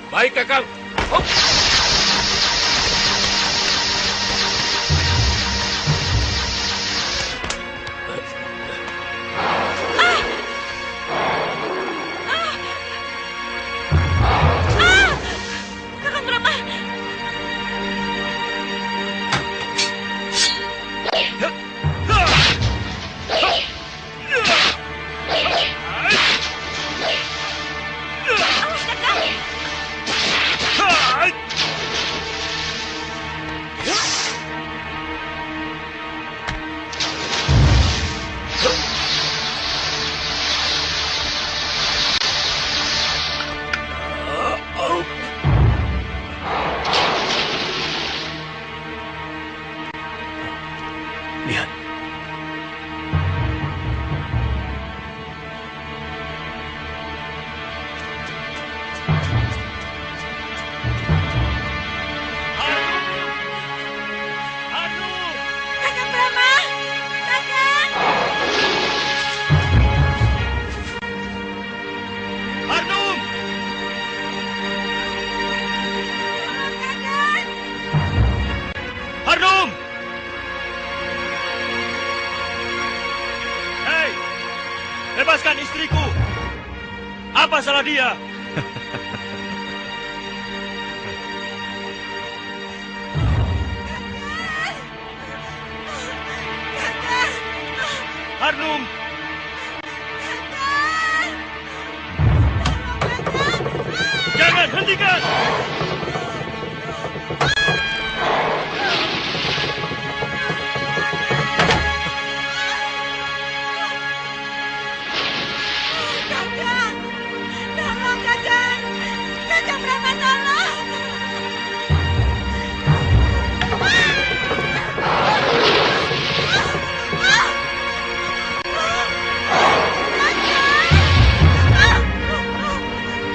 Baik, Kakang. Hop. Kakang Brahma. Awas, Kakang. Lihat. Kakang Brahma. Kakang. Arnum! Kakang. Arnum! Hei! Bebaskan istriku! Apa salah dia? Arnum! Jangan hentikan! Kakang. Tolong, Kakang. Kakang Brahma, tolong.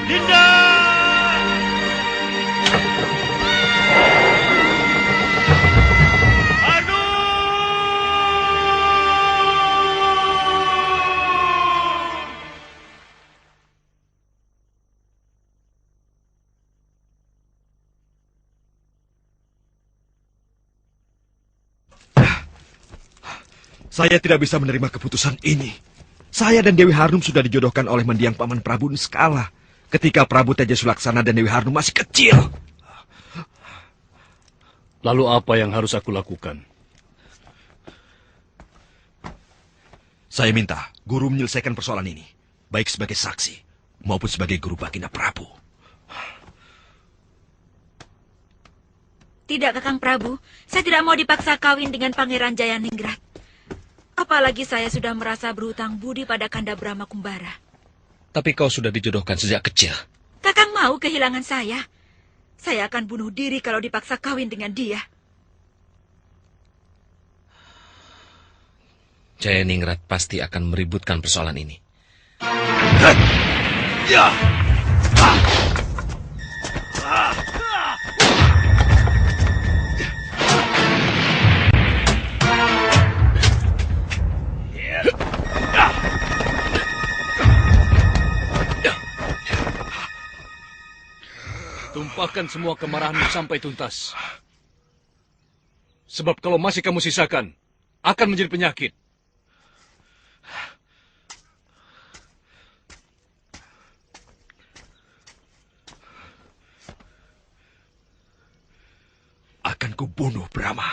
Dinda! Arnum! Saya tidak bisa menerima keputusan ini. Saya dan Dewi Harnum sudah dijodohkan oleh mendiang Paman Prabu Niskala ketika Prabu Teja Sulaksana dan Dewi Harnum masih kecil. Lalu apa yang harus aku lakukan? Saya minta guru menyelesaikan persoalan ini, baik sebagai saksi maupun sebagai guru Baginda Prabu. Tidak, Kakang Prabu. Saya tidak mau dipaksa kawin dengan Pangeran Jayaningrat. Apalagi saya sudah merasa berhutang budi pada Kanda Brahma Kumbara. Tapi kau sudah dijodohkan sejak kecil. Kakang mau kehilangan saya. Saya akan bunuh diri kalau dipaksa kawin dengan dia. Jayaningrat pasti akan meributkan persoalan ini. Ya! Tumpahkan semua kemarahanmu sampai tuntas. Sebab kalau masih kamu sisakan, akan menjadi penyakit. Akan kubunuh Brahma.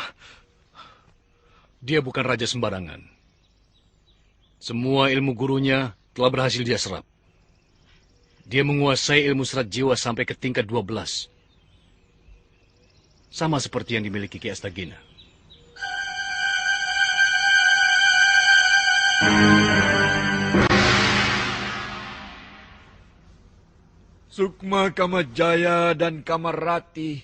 Dia bukan raja sembarangan. Semua ilmu gurunya telah berhasil dia serap. Dia menguasai ilmu serat jiwa sampai ke tingkat 12. Sama seperti yang dimiliki Ki Astagina. Sukma Kamajaya dan Kamarati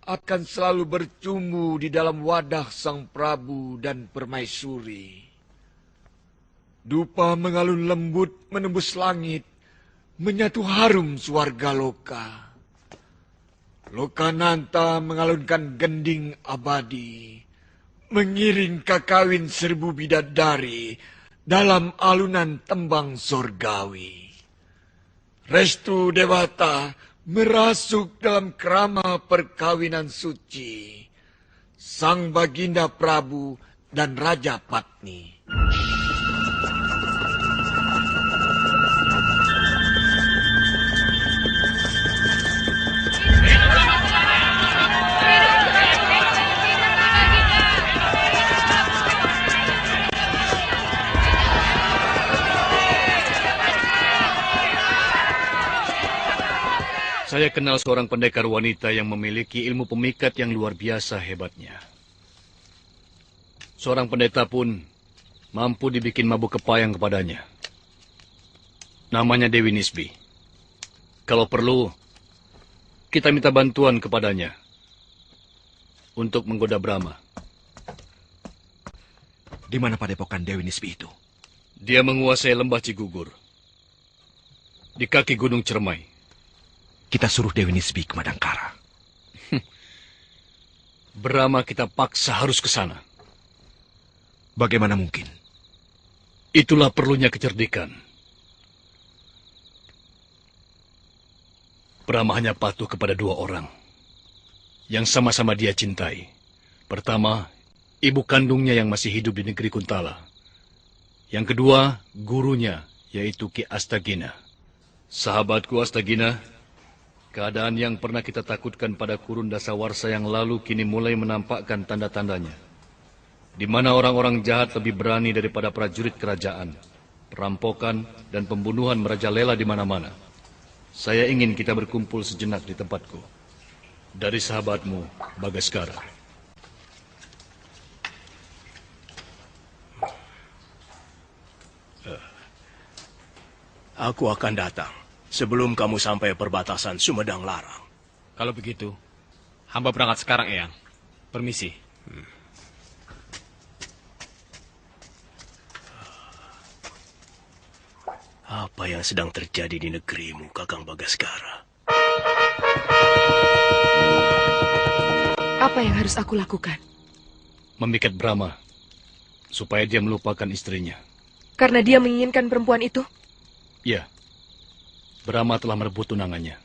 akan selalu bercumbu di dalam wadah Sang Prabu dan Permaisuri. Dupa mengalun lembut menembus langit, menyatu harum swarga loka. Lokananta mengalunkan gending abadi, mengiring kakawin serbu bidadari dalam alunan tembang sorgawi. Restu Dewata merasuk dalam kerama perkawinan suci Sang Baginda Prabu dan Raja Patni. Saya kenal seorang pendekar wanita yang memiliki ilmu pemikat yang luar biasa hebatnya. Seorang pendeta pun mampu dibikin mabuk kepayang kepadanya. Namanya Dewi Nisbi. Kalau perlu, kita minta bantuan kepadanya untuk menggoda Brahma. Di mana padepokan Dewi Nisbi itu? Dia menguasai lembah Cigugur, di kaki Gunung Cermai. Kita suruh Dewi Nisbi ke Madangkara. Brahma kita paksa harus ke sana. Bagaimana mungkin? Itulah perlunya kecerdikan. Brahma hanya patuh kepada dua orang yang sama-sama dia cintai. Pertama, ibu kandungnya yang masih hidup di negeri Kuntala. Yang kedua, gurunya, yaitu Ki Astagina. Sahabatku Astagina, keadaan yang pernah kita takutkan pada kurun dasawarsa yang lalu kini mulai menampakkan tanda-tandanya. Di mana orang-orang jahat lebih berani daripada prajurit kerajaan. Perampokan dan pembunuhan merajalela di mana-mana. Saya ingin kita berkumpul sejenak di tempatku. Dari sahabatmu, Bagaskara. Aku akan datang sebelum kamu sampai perbatasan Sumedang Larang. Kalau begitu, hamba berangkat sekarang, Eyang. Permisi. Apa yang sedang terjadi di negerimu, Kakang Bagaskara? Apa yang harus aku lakukan? Memikat Brahma, supaya dia melupakan istrinya. Karena dia menginginkan perempuan itu? Ya. Brahma telah merebut tunangannya.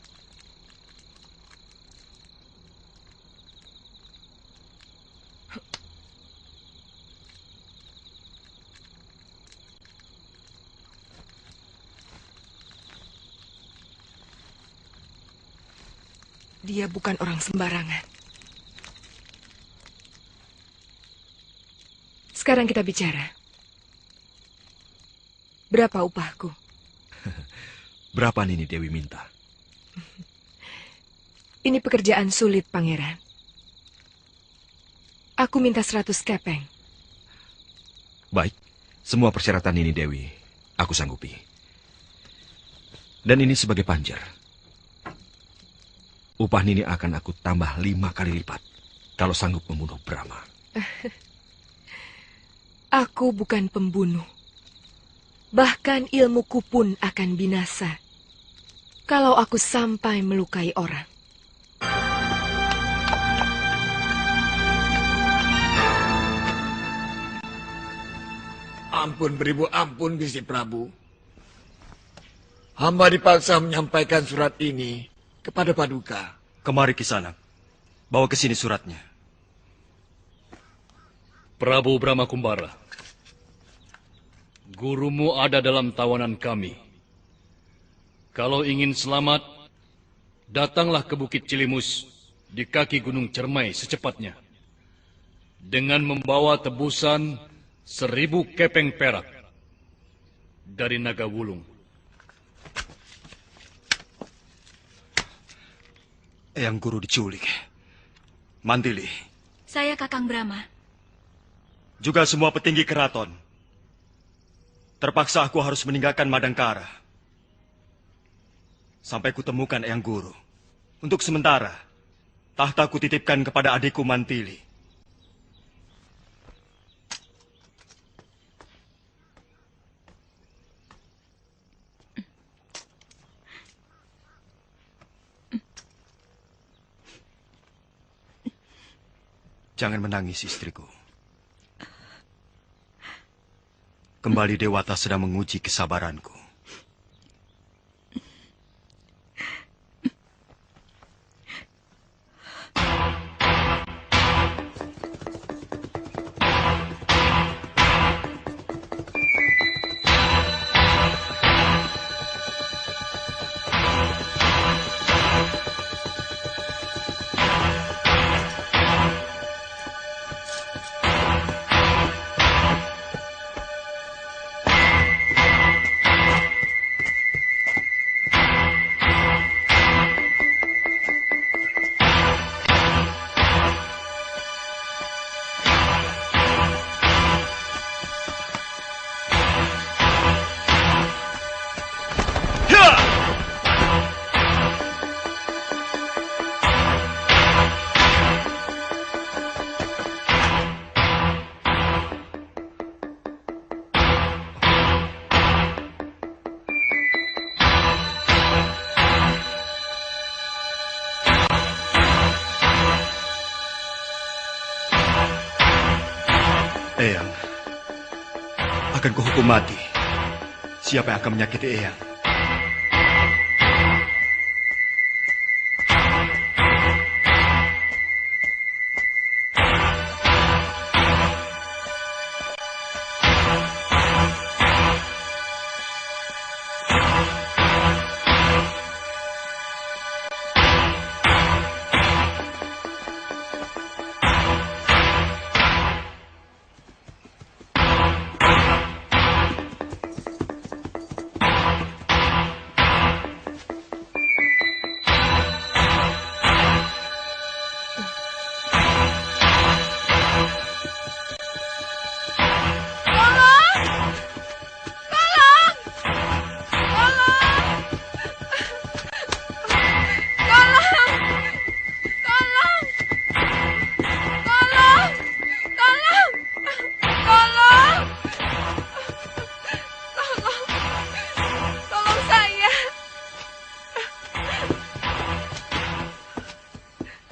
Dia bukan orang sembarangan. Sekarang kita bicara. Berapa upahku? Berapa Nini Dewi minta? Ini pekerjaan sulit, Pangeran. Aku minta 100 kepeng. Baik, semua persyaratan Nini Dewi aku sanggupi. Dan ini sebagai panjar. Upah Nini akan aku tambah 5 kali lipat kalau sanggup membunuh Brahma. Aku bukan pembunuh. Bahkan ilmuku pun akan binasa kalau aku sampai melukai orang. Ampun beribu ampun, Gusti Prabu. Hamba dipaksa menyampaikan surat ini kepada Paduka. Kemari Kisanak. Bawa ke sini suratnya. Prabu Brahma Kumbara, gurumu ada dalam tawanan kami. Kalau ingin selamat, datanglah ke Bukit Cilimus di kaki Gunung Cermai secepatnya. Dengan membawa tebusan 1000 kepeng perak dari Naga Wulung. Eyang Guru diculik. Mantili. Saya Kakang Brahma. Juga semua petinggi keraton. Terpaksa aku harus meninggalkan Madangkara. Sampai kutemukan Eyang Guru. Untuk sementara, tahta kutitipkan kepada adikku Mantili. Jangan menangis, istriku. Kembali Dewata sedang menguji kesabaranku. Eyang, akan kuhukum mati. Siapa yang akan menyakiti Eyang?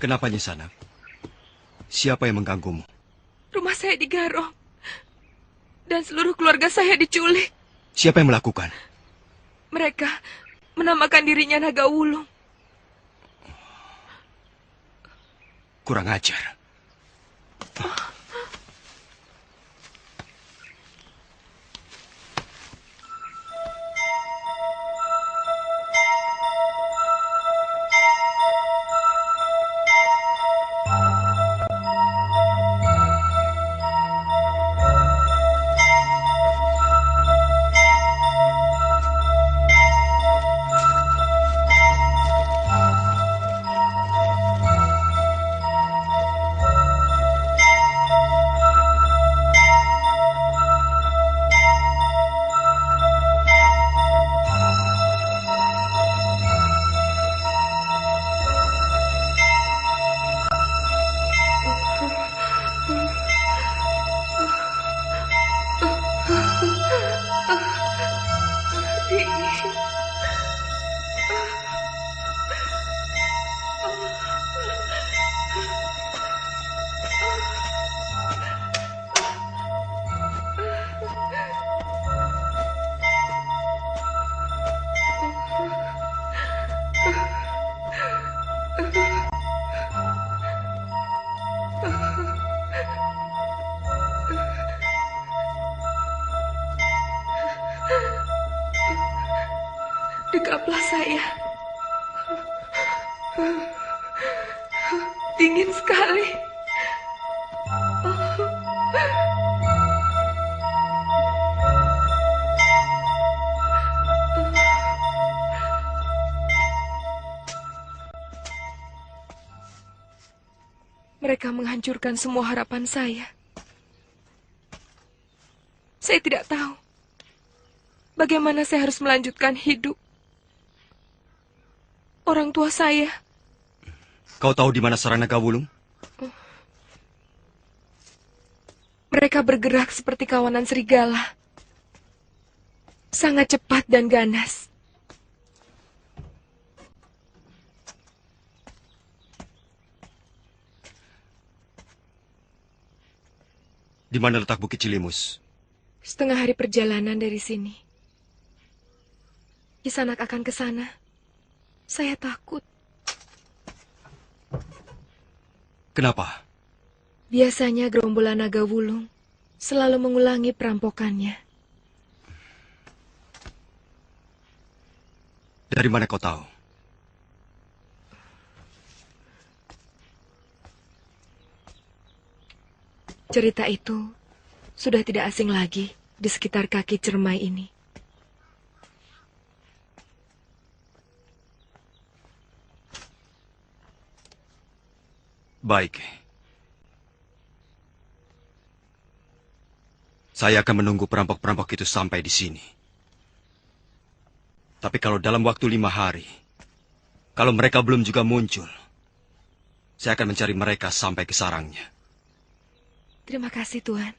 Kenapa Nyisanak? Siapa yang mengganggumu? Rumah saya digarong. Dan seluruh keluarga saya diculik. Siapa yang melakukan? Mereka menamakan dirinya Naga Wulung. Kurang ajar. Dekaplah saya. Dingin sekali. Mereka menghancurkan semua harapan saya. Saya tidak tahu bagaimana saya harus melanjutkan hidup. Orang tua saya. Kau tahu di mana sarana Naga Wulung? Mereka bergerak seperti kawanan serigala. Sangat cepat dan ganas. Di mana letak Bukit Cilimus? Setengah hari perjalanan dari sini. Kisanak akan ke sana. Saya takut. Kenapa? Biasanya gerombolan Naga Wulung selalu mengulangi perampokannya. Dari mana kau tahu? Cerita itu sudah tidak asing lagi di sekitar kaki Cermai ini. Baik. Saya akan menunggu perampok-perampok itu sampai di sini. Tapi kalau dalam waktu 5 hari, kalau mereka belum juga muncul, saya akan mencari mereka sampai ke sarangnya. Terima kasih, Tuan.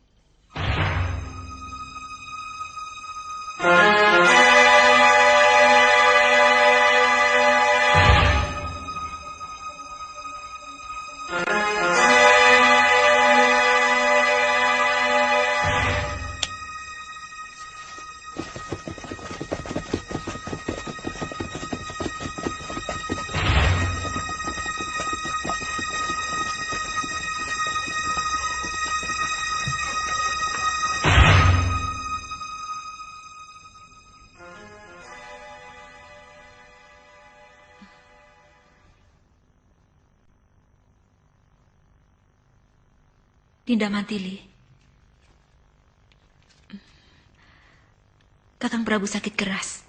Dinda Mantili. Kakang Prabu sakit keras.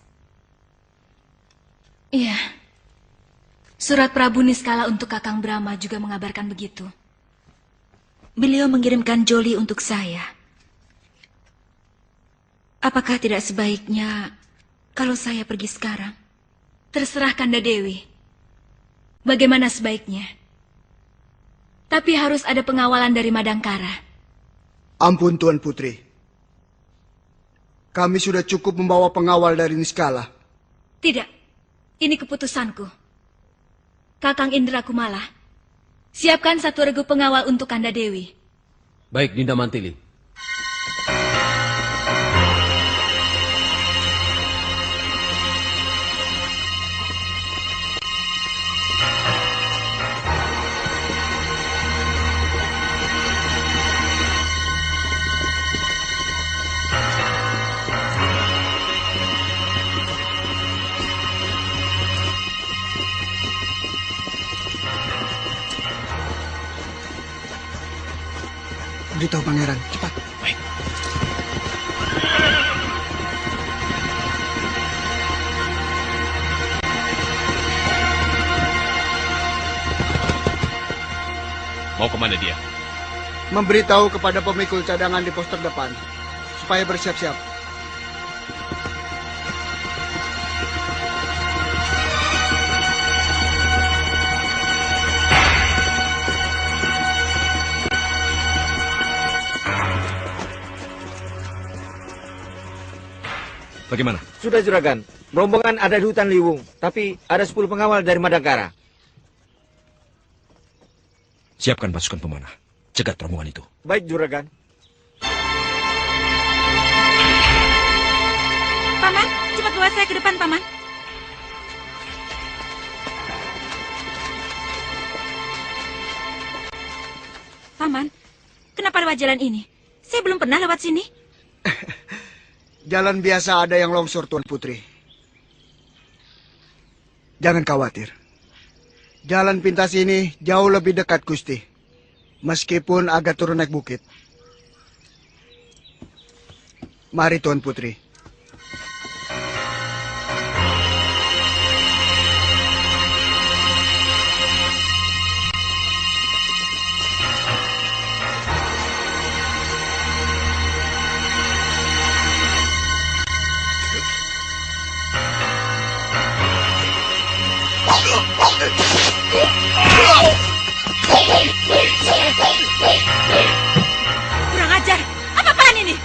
Iya. Surat Prabu Niskala untuk Kakang Brahma juga mengabarkan begitu. Beliau mengirimkan Joli untuk saya. Apakah tidak sebaiknya kalau saya pergi sekarang? Terserah Kanda Dewi. Bagaimana sebaiknya? Tapi harus ada pengawalan dari Madangkara. Ampun Tuan Putri. Kami sudah cukup membawa pengawal dari Niskala. Tidak. Ini keputusanku. Kakang Indra Kumala, siapkan satu regu pengawal untuk Kanda Dewi. Baik, Dinda Mantili. Beritahu pangeran, cepat. Baik. Mau kemana dia? Memberitahu kepada pemikul cadangan di pos terdepan, supaya bersiap-siap. Bagaimana? Sudah juragan, rombongan ada di hutan Liwung, tapi ada 10 pengawal dari Madangkara. Siapkan pasukan pemanah. Cegat rombongan itu. Baik juragan. Paman, cepat bawa saya ke depan, Paman. Paman, kenapa lewat jalan ini? Saya belum pernah lewat sini. Jalan biasa ada yang longsor, Tuan Putri. Jangan khawatir. Jalan pintas ini jauh lebih dekat, Gusti. Meskipun agak turun naik bukit. Mari, Tuan Putri. Kurang ajar. Apa-apaan ini?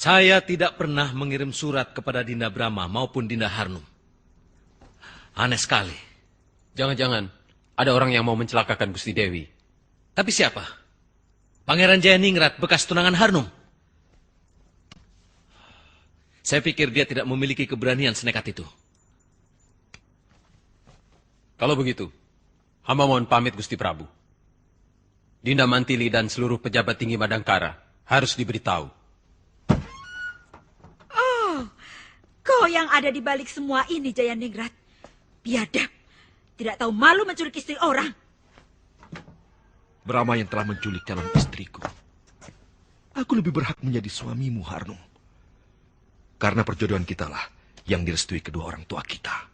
Saya tidak pernah mengirim surat kepada Dinda Brahma maupun Dinda Harnum. Aneh sekali. Jangan-jangan ada orang yang mau mencelakakan Gusti Dewi. Tapi siapa? Pangeran Jayaningrat bekas tunangan Harnum. Saya pikir dia tidak memiliki keberanian senekat itu. Kalau begitu, hamba mohon pamit Gusti Prabu. Dinda Mantili dan seluruh pejabat tinggi Madangkara harus diberitahu. Oh, kau yang ada di balik semua ini, Jayaningrat. Biadab, tidak tahu malu menculik istri orang. Brahma yang telah menculik calon istriku. Aku lebih berhak menjadi suamimu, Harnum. Karena perjodohan kitalah yang direstui kedua orang tua kita.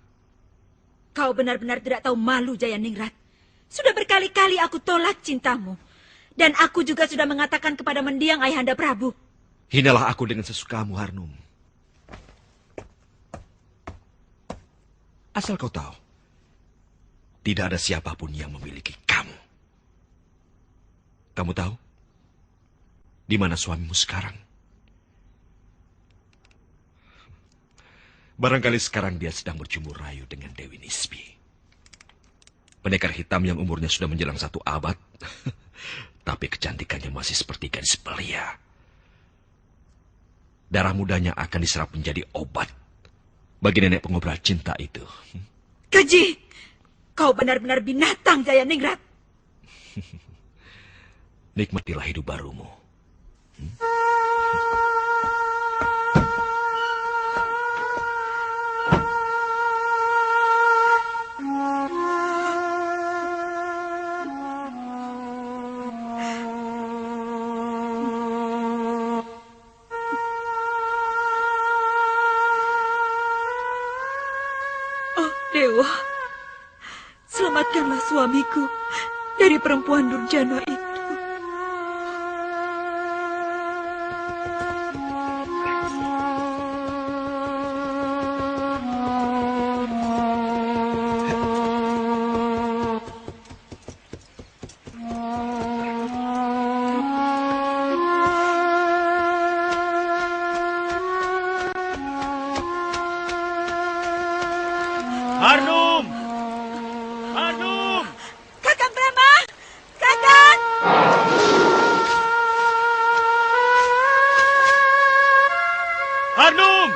Kau benar-benar tidak tahu malu, Jayaningrat. Sudah berkali-kali aku tolak cintamu. Dan aku juga sudah mengatakan kepada mendiang Ayahanda Prabu. Hinalah aku dengan sesukamu, Harnum. Asal kau tahu, tidak ada siapapun yang memiliki kamu. Kamu tahu di mana suamimu sekarang? Barangkali sekarang dia sedang berjumur rayu dengan Dewi Nisbi. Pendekar hitam yang umurnya sudah menjelang 1 abad, tapi kecantikannya masih seperti gadis belia. Darah mudanya akan diserap menjadi obat bagi nenek pengobrol cinta itu. Keji, kau benar-benar binatang, Jayaningrat. Nikmatilah hidup barumu. Dewa, selamatkanlah suamiku dari perempuan durjana itu. Harnum! Harnum! Kakang Brahma! Kakang! Harnum!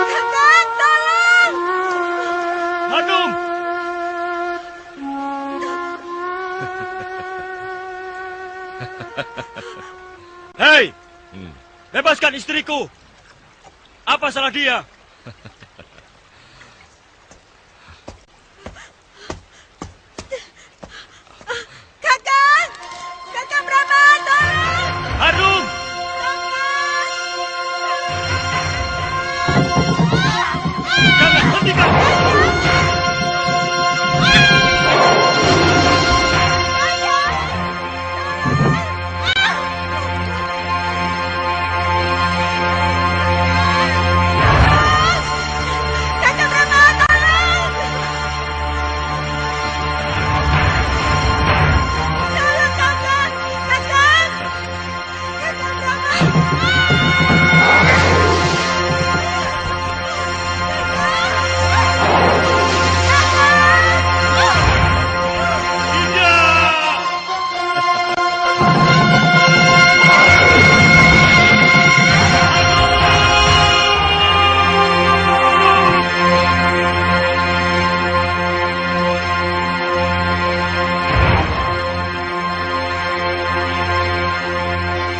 Kakang, tolong! Harnum! Hei! Bebaskan istriku! Apa salah dia? Kakang! Kakang Brahma, tolong! Harnum! Jangan hentikan! Kakang Brahma, tolong! Tolong, Kakang! Kakang! Kakang Brahma!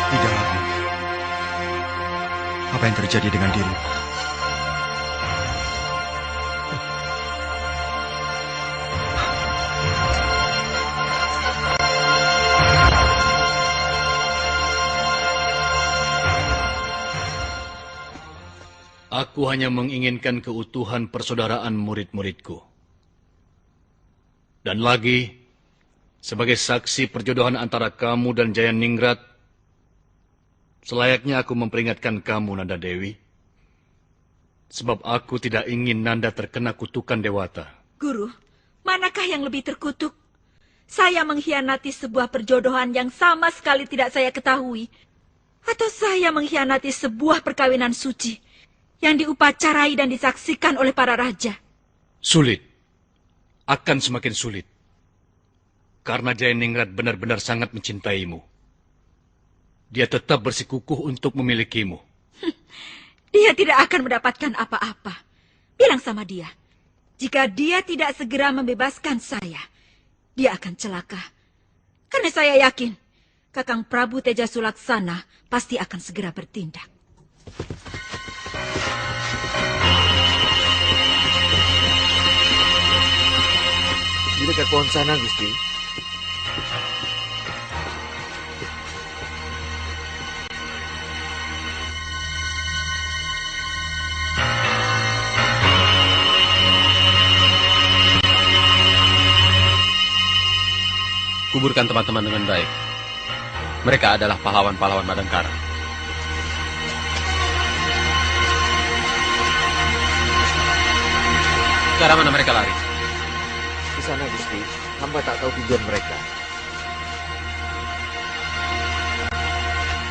Tidak, Agung. Apa yang terjadi dengan dirimu? Aku hanya menginginkan keutuhan persaudaraan murid-muridku. Dan lagi, sebagai saksi perjodohan antara kamu dan Jayaningrat, selayaknya aku memperingatkan kamu, Nanda Dewi. Sebab aku tidak ingin Nanda terkena kutukan Dewata. Guru, manakah yang lebih terkutuk? Saya mengkhianati sebuah perjodohan yang sama sekali tidak saya ketahui. Atau saya mengkhianati sebuah perkawinan suci yang diupacarai dan disaksikan oleh para raja? Sulit. Akan semakin sulit. Karena Jayaningrat benar-benar sangat mencintaimu. Dia tetap bersikukuh untuk memilikimu. Dia tidak akan mendapatkan apa-apa. Bilang sama dia, jika dia tidak segera membebaskan saya, dia akan celaka. Karena saya yakin, Kakang Prabu Teja Sulaksana pasti akan segera bertindak. Di dekat pohon sana, Gusti. Kuburkan teman-teman dengan baik. Mereka adalah pahlawan-pahlawan Madangkara. Ke arah mana mereka lari? Di sana, Gusti. Hamba tak tahu tujuan mereka.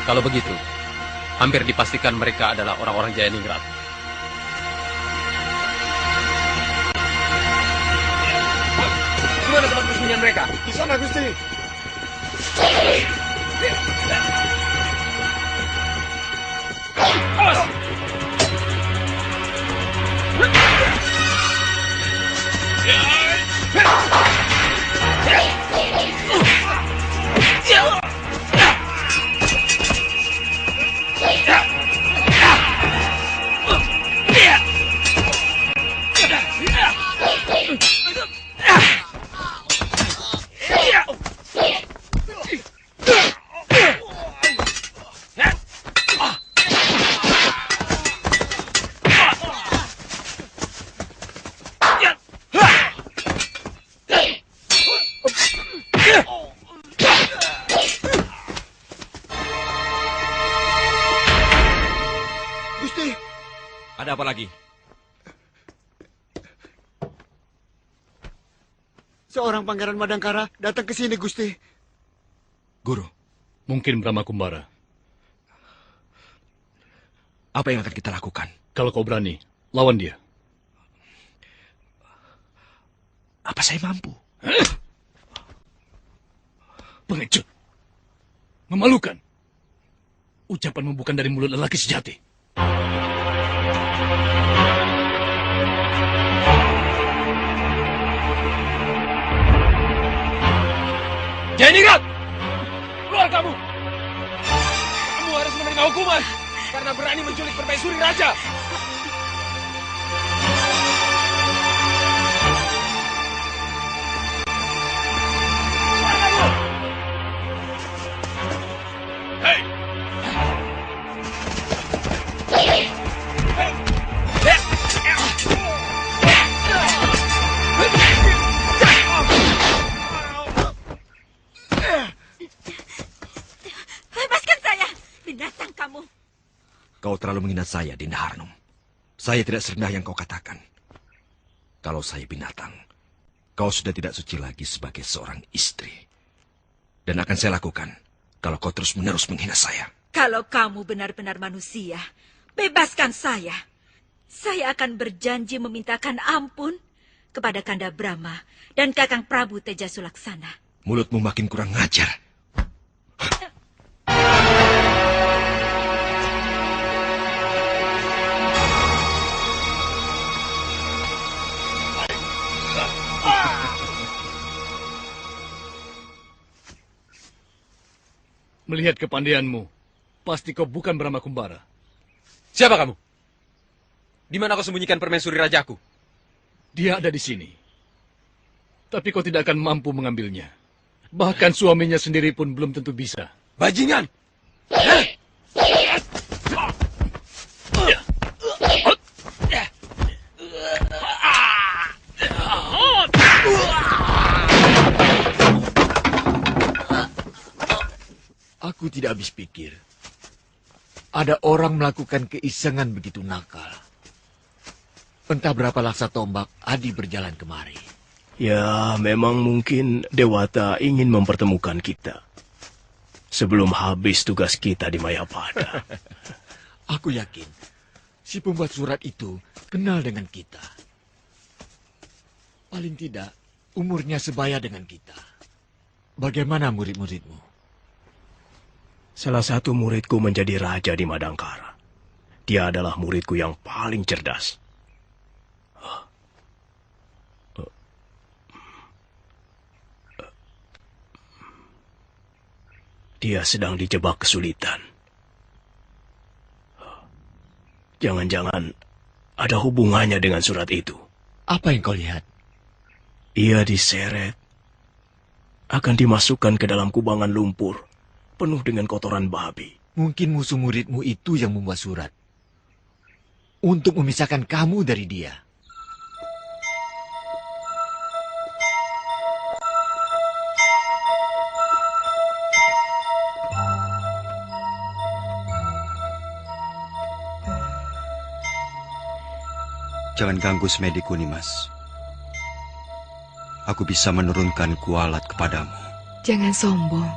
Kalau begitu, hampir dipastikan mereka adalah orang-orang Jayaningrat. Di mana tempat persembunyian mereka? Di sana, Gusti. Ada apa lagi? Seorang pangeran Madangkara datang ke sini, Gusti. Guru. Mungkin Brahma Kumbara. Apa yang akan kita lakukan? Kalau kau berani, lawan dia. Apa saya mampu? Pengecut. Memalukan. Ucapan bukan dari mulut lelaki sejati. Jayaningrat! Keluar kamu! Kamu harus menerima hukuman karena berani menculik permaisuri raja. Hei! Lepaskan saya, binatang kamu. Kau terlalu menghina saya, Dinda Harnum. Saya tidak serendah yang kau katakan. Kalau saya binatang, kau sudah tidak suci lagi sebagai seorang istri. Dan akan saya lakukan kalau kau terus-menerus menghina saya. Kalau kamu benar-benar manusia, bebaskan saya. Saya akan berjanji memintakan ampun kepada Kanda Brahma dan Kakang Prabu Teja Sulaksana. Mulutmu makin kurang ngajar. Melihat kepandaianmu, pasti kau bukan Brahma Kumbara. Siapa kamu? Di mana kau sembunyikan permaisuri rajaku? Dia ada di sini. Tapi kau tidak akan mampu mengambilnya. Bahkan suaminya sendiri pun belum tentu bisa. Bajingan! Aku tidak habis pikir. Ada orang melakukan keisengan begitu nakal. Entah berapa laksa tombak Adi berjalan kemari. Ya, memang mungkin Dewata ingin mempertemukan kita. sebelum habis tugas kita di Mayapada. Aku yakin si pembuat surat itu kenal dengan kita. Paling tidak, umurnya sebaya dengan kita. Bagaimana murid-muridmu? Salah satu muridku menjadi raja di Madangkara. Dia adalah muridku yang paling cerdas. Dia sedang dijebak kesulitan. Jangan-jangan ada hubungannya dengan surat itu. Apa yang kau lihat? Ia diseret, akan dimasukkan ke dalam kubangan lumpur, penuh dengan kotoran babi. Mungkin musuh muridmu itu yang membuat surat. Untuk memisahkan kamu dari dia. Jangan ganggu semediku, Nimas. Aku bisa menurunkan kualat kepadamu. Jangan sombong.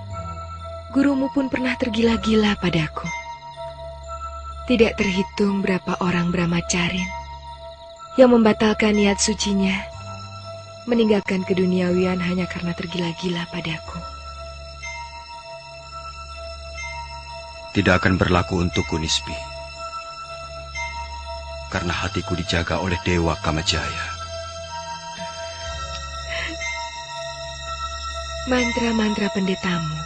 Gurumu pun pernah tergila-gila padaku. Tidak terhitung berapa orang brahmacarin yang membatalkan niat sucinya, meninggalkan keduniawian hanya karena tergila-gila padaku. Tidak akan berlaku untukku, Nisbi. Karena hatiku dijaga oleh Dewa Kamajaya. Mantra-mantra pendetamu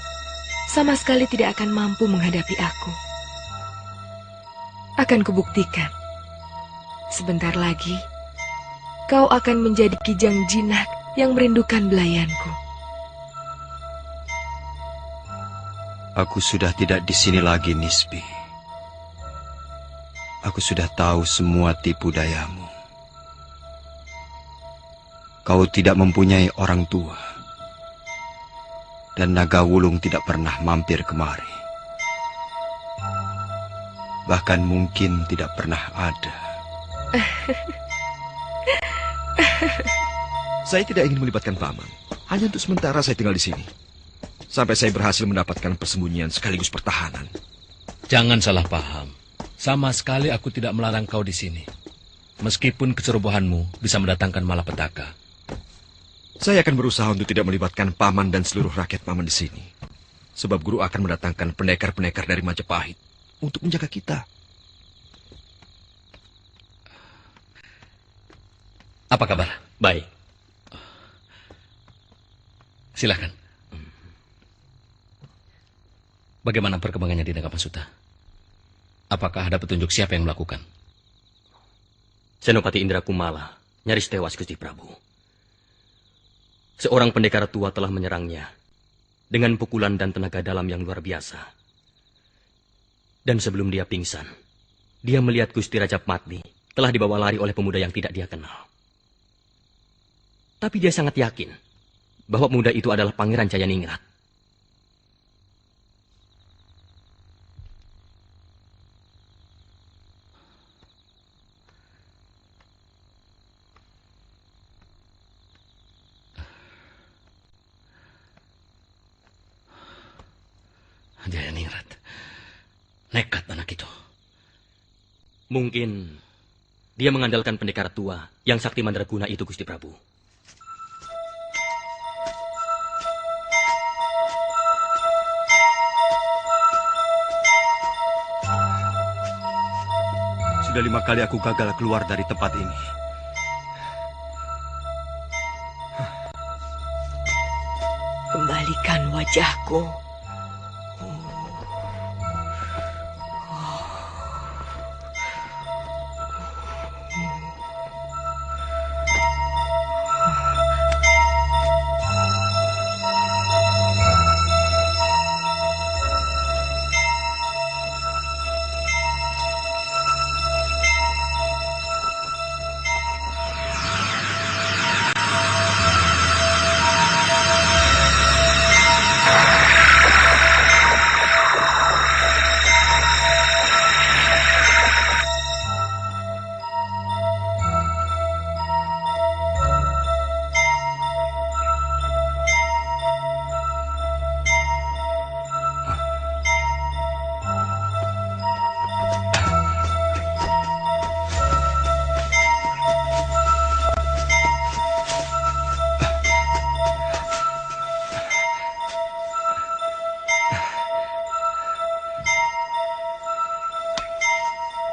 sama sekali tidak akan mampu menghadapi aku. Akan kubuktikan. Sebentar lagi, kau akan menjadi kijang jinak yang merindukan belayanku. Aku sudah tidak di sini lagi, Nisbi. Aku sudah tahu semua tipu dayamu. Kau tidak mempunyai orang tua. Dan naga wulung tidak pernah mampir kemari. Bahkan mungkin tidak pernah ada. Saya tidak ingin melibatkan paman. Hanya untuk sementara saya tinggal di sini. Sampai saya berhasil mendapatkan persembunyian sekaligus pertahanan. Jangan salah paham. Sama sekali aku tidak melarang kau di sini. Meskipun kecerobohanmu bisa mendatangkan malapetaka. Saya akan berusaha untuk tidak melibatkan paman dan seluruh rakyat paman di sini. Sebab guru akan mendatangkan pendekar-pendekar dari Majapahit untuk menjaga kita. Apa kabar? Baik. Silakan. Bagaimana perkembangannya di Nagapasuta? Apakah ada petunjuk siapa yang melakukan? Senopati Indra Kumala nyaris tewas, Gusti Prabu. Seorang pendekar tua telah menyerangnya dengan pukulan dan tenaga dalam yang luar biasa. Dan sebelum dia pingsan, dia melihat Gusti Raja Patni telah dibawa lari oleh pemuda yang tidak dia kenal. Tapi dia sangat yakin bahwa pemuda itu adalah Pangeran Jayaningrat. Jayaningrat. Nekat anak itu. Mungkin dia mengandalkan pendekar tua yang sakti mandraguna itu, Gusti Prabu. Sudah 5 kali aku gagal keluar dari tempat ini. Kembalikan wajahku.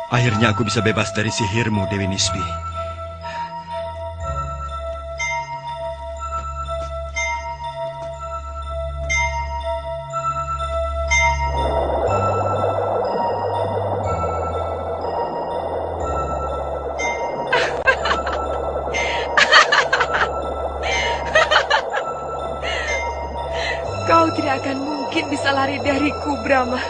Akhirnya aku bisa bebas dari sihirmu, Dewi Nisbi. Kau tidak akan mungkin bisa lari dariku, Brahma.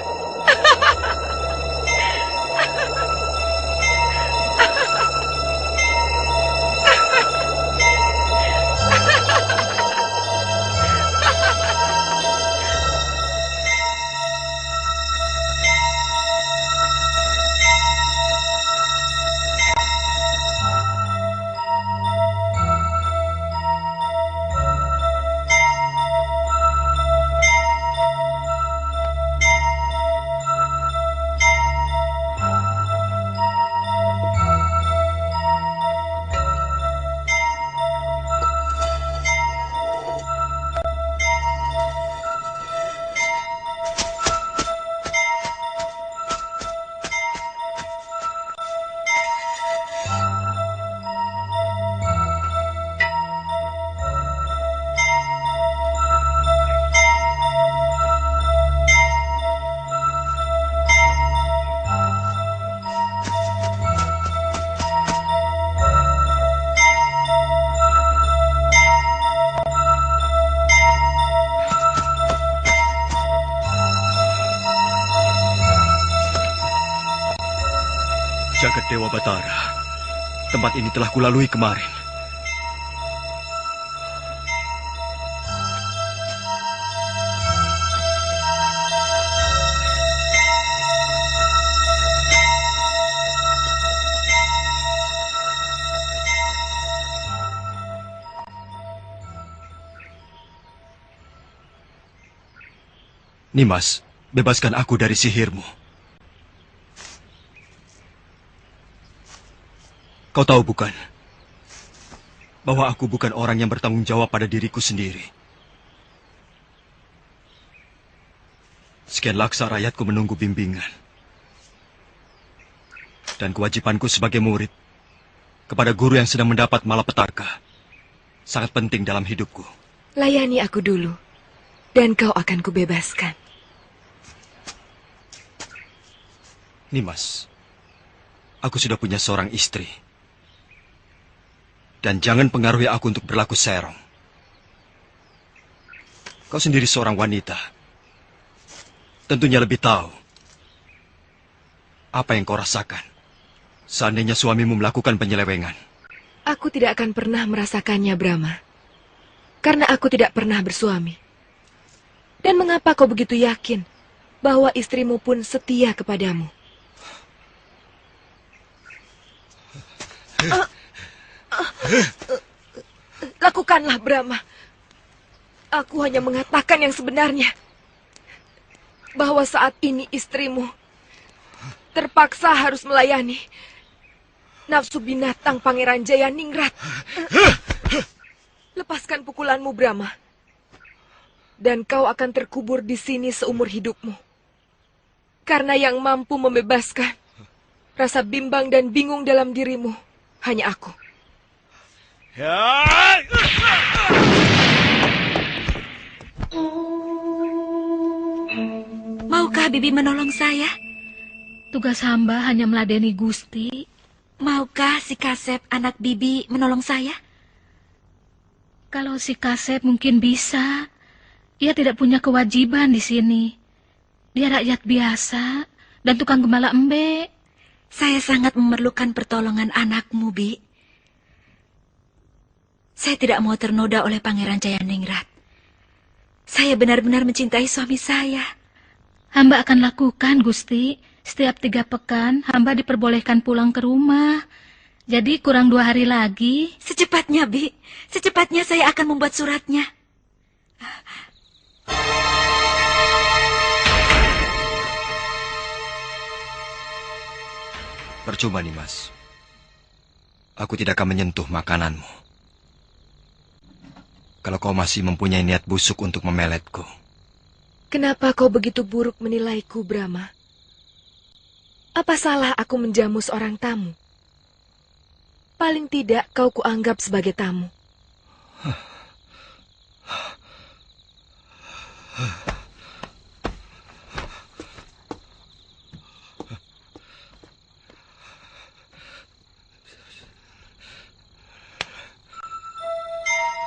Jagat Dewa Batara, tempat ini telah kulalui kemarin. Nimas, bebaskan aku dari sihirmu. Kau tahu bukan, bahwa aku bukan orang yang bertanggung jawab pada diriku sendiri. Sekian laksa rakyatku menunggu bimbingan. Dan kewajibanku sebagai murid kepada guru yang sedang mendapat malapetaka sangat penting dalam hidupku. Layani aku dulu, dan kau akan kubebaskan. Nimas, aku sudah punya seorang istri. Dan jangan pengaruhi aku untuk berlaku serong. Kau sendiri seorang wanita. Tentunya lebih tahu apa yang kau rasakan seandainya suamimu melakukan penyelewengan. Aku tidak akan pernah merasakannya, Brahma. Karena aku tidak pernah bersuami. Dan mengapa kau begitu yakin bahwa istrimu pun setia kepadamu? Lakukanlah, Brahma. Aku hanya mengatakan yang sebenarnya. Bahwa saat ini istrimu terpaksa harus melayani nafsu binatang Pangeran Jayaningrat. Lepaskan pukulanmu, Brahma. Dan kau akan terkubur di sini seumur hidupmu. Karena yang mampu membebaskan rasa bimbang dan bingung dalam dirimu hanya aku. Maukah Bibi menolong saya? Tugas hamba hanya meladeni Gusti. Maukah si Kasep anak Bibi menolong saya? Kalau si Kasep mungkin bisa. Ia tidak punya kewajiban di sini. Dia rakyat biasa dan tukang gembala embe. Saya sangat memerlukan pertolongan anakmu, Bi. Saya tidak mau ternoda oleh Pangeran Jayaningrat. Saya benar-benar mencintai suami saya. Hamba akan lakukan, Gusti. Setiap 3 pekan, hamba diperbolehkan pulang ke rumah. Jadi kurang 2 hari lagi. Secepatnya, Bi. Secepatnya saya akan membuat suratnya. Percuma, Nimas. Aku tidak akan menyentuh makananmu. Kalau kau masih mempunyai niat busuk untuk memeletku. Kenapa kau begitu buruk menilaiku, Brahma? Apa salah aku menjamu seorang tamu? Paling tidak kau kuanggap sebagai tamu.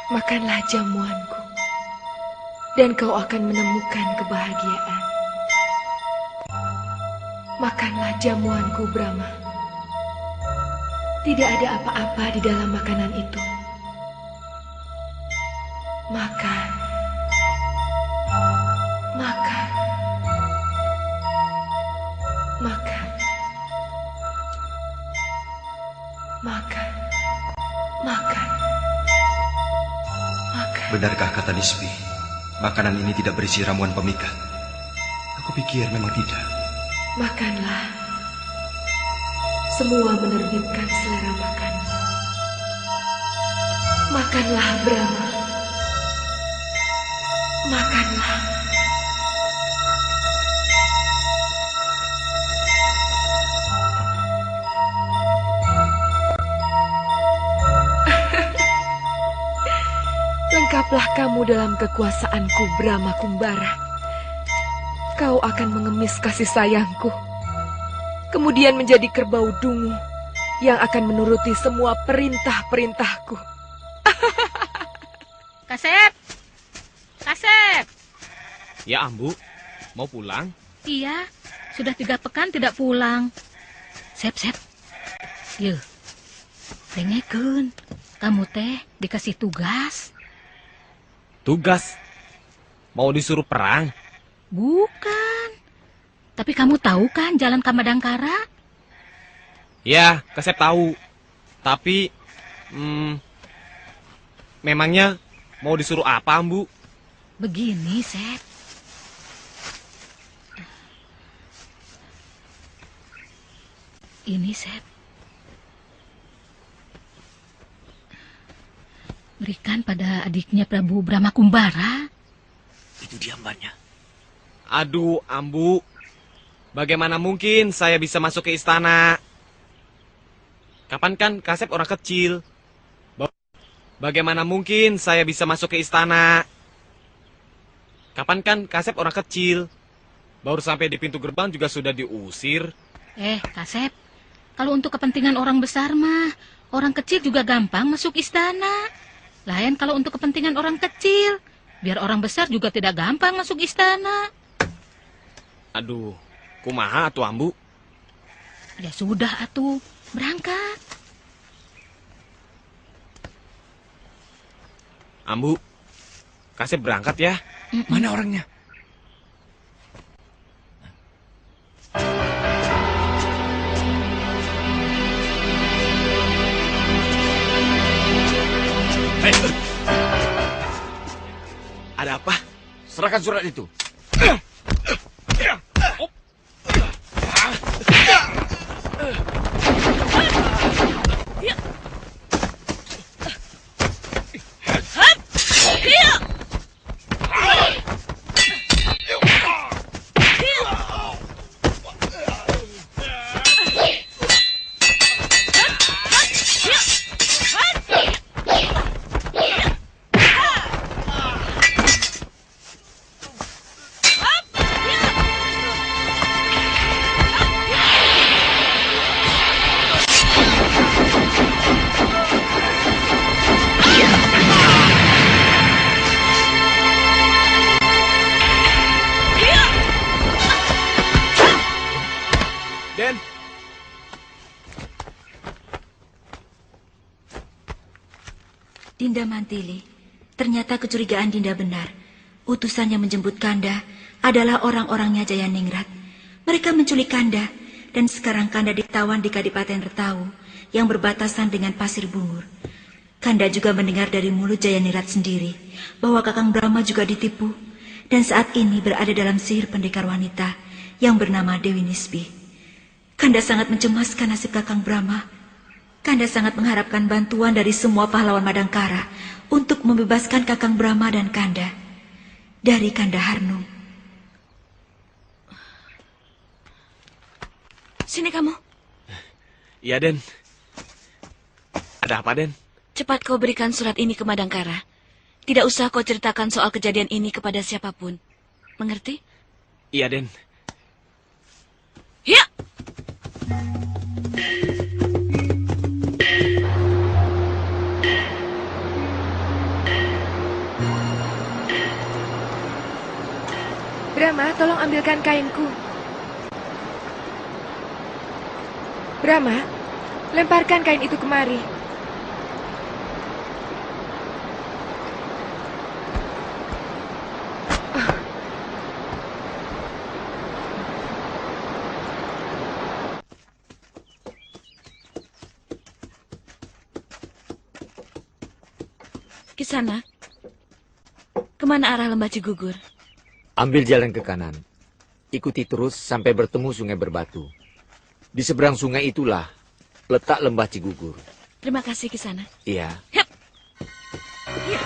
Makanlah jamuanku, dan kau akan menemukan kebahagiaan. Makanlah jamuanku, Brahma. Tidak ada apa-apa di dalam makanan itu. Makan. Makan. Makan. Makan. Makan. Benarkah kata Nisbi, makanan ini tidak berisi ramuan pemikat? Aku pikir memang tidak. Makanlah. Semua menerbitkan selera makan. Makanlah, Brahma. Makanlah. Lengkaplah kamu dalam kekuasaanku, Brahma Kumbara. Kau akan mengemis kasih sayangku, kemudian menjadi kerbau dungu yang akan menuruti semua perintah-perintahku. Kasep! Kasep! Ya, Ambu. Mau pulang? Iya, sudah 3 pekan tidak pulang. Sep. Yuh, dengekeun. Kamu teh dikasih tugas. Tugas? Mau disuruh perang? Bukan. Tapi kamu tahu kan jalan ke Madangkara? Ya, Kasep tahu. Tapi, memangnya mau disuruh apa, Ambu? Begini, Sep. Ini, Sep. Berikan pada adiknya Prabu Brahma Kumbara. Itu diambannya. Aduh, Ambu. Bagaimana mungkin saya bisa masuk ke istana? Kapan kan Kasep orang kecil? Bagaimana mungkin saya bisa masuk ke istana? Kapan kan Kasep orang kecil? Baru sampai di pintu gerbang juga sudah diusir. Kasep. Kalau untuk kepentingan orang besar mah, orang kecil juga gampang masuk istana. Lain kalau untuk kepentingan orang kecil, biar orang besar juga tidak gampang masuk istana. Aduh, kumaha atuh, Ambu? Ya sudah atuh, berangkat. Ambu, Kasep berangkat ya. Mana orangnya? Ada apa? Serahkan surat itu. Dinda Mantili, ternyata kecurigaan Dinda benar. Utusan yang menjemput Kanda adalah orang-orangnya Jayaningrat. Mereka menculik Kanda, dan sekarang Kanda ditawan di Kadipaten Retawu yang berbatasan dengan Pasir Bungur. Kanda juga mendengar dari mulut Jayaningrat sendiri bahwa Kakang Brahma juga ditipu, dan saat ini berada dalam sihir pendekar wanita yang bernama Dewi Nisbi. Kanda sangat mencemaskan nasib Kakang Brahma. Kanda sangat mengharapkan bantuan dari semua pahlawan Madangkara untuk membebaskan Kakang Brahma dan Kanda dari Kanda Harnum. Sini kamu. Iya, Den. Ada apa, Den? Cepat kau berikan surat ini ke Madangkara. Tidak usah kau ceritakan soal kejadian ini kepada siapapun. Mengerti? Iya, Den. Ya! Brahma, tolong ambilkan kainku. Brahma, lemparkan kain itu kemari. Kisana, kemana arah lembah Cigugur? Ambil jalan ke kanan. Ikuti terus sampai bertemu sungai berbatu. Di seberang sungai itulah letak lembah Cigugur. Terima kasih, Kisana. Iya. Hup. Ya.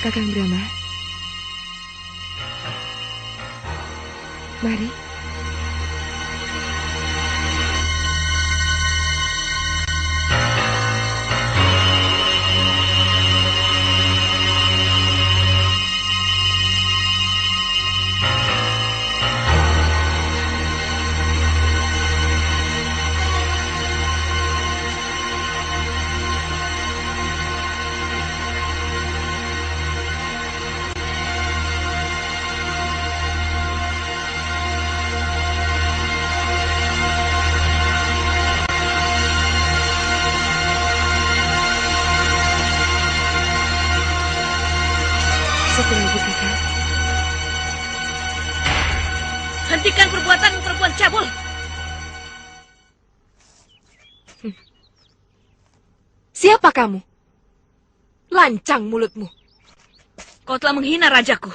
Kakang Brahma. Mari. Satu lagi, kakak. Hentikan perbuatan perempuan cabul. Siapa kamu? Lancang mulutmu. Kau telah menghina rajaku.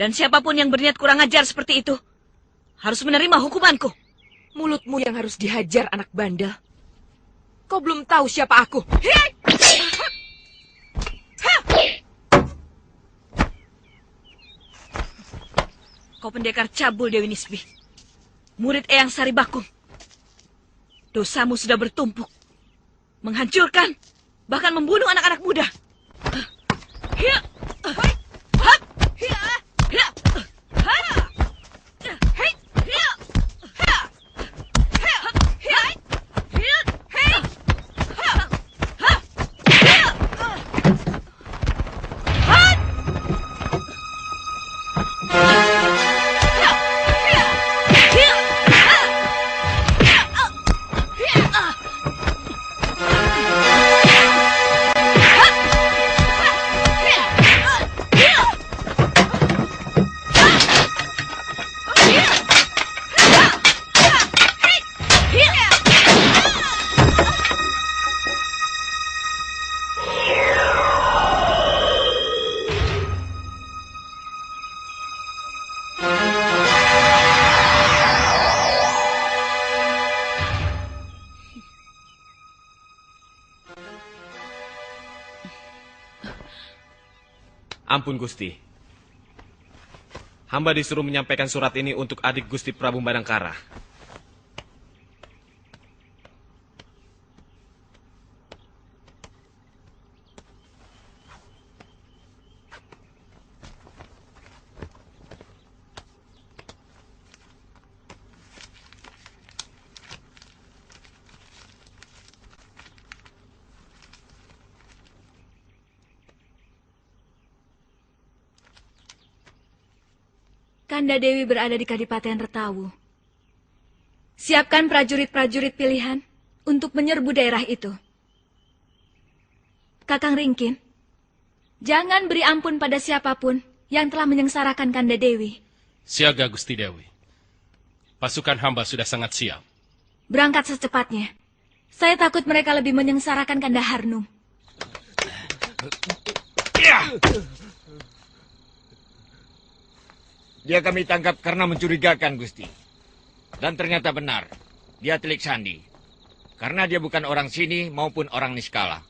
Dan siapapun yang berniat kurang ajar seperti itu harus menerima hukumanku. Mulutmu yang harus dihajar, anak bandel. Kau belum tahu siapa aku. Kau pendekar cabul, Dewi Nisbi. Murid Eyang Sari Bakung. Dosamu sudah bertumpuk. Menghancurkan, bahkan membunuh anak-anak muda. Ampun, Gusti. Hamba disuruh menyampaikan surat ini untuk adik Gusti Prabu Madangkara. Kanda Dewi berada di Kadipaten Retawu. Siapkan prajurit-prajurit pilihan untuk menyerbu daerah itu. Kakang Ringkin, jangan beri ampun pada siapapun yang telah menyengsarakan Kanda Dewi. Siaga, Gusti Dewi. Pasukan hamba sudah sangat siap. Berangkat secepatnya. Saya takut mereka lebih menyengsarakan Kanda Harnum. Dia kami tangkap karena mencurigakan, Gusti. Dan ternyata benar, dia telik sandi. Karena dia bukan orang sini maupun orang Niskala.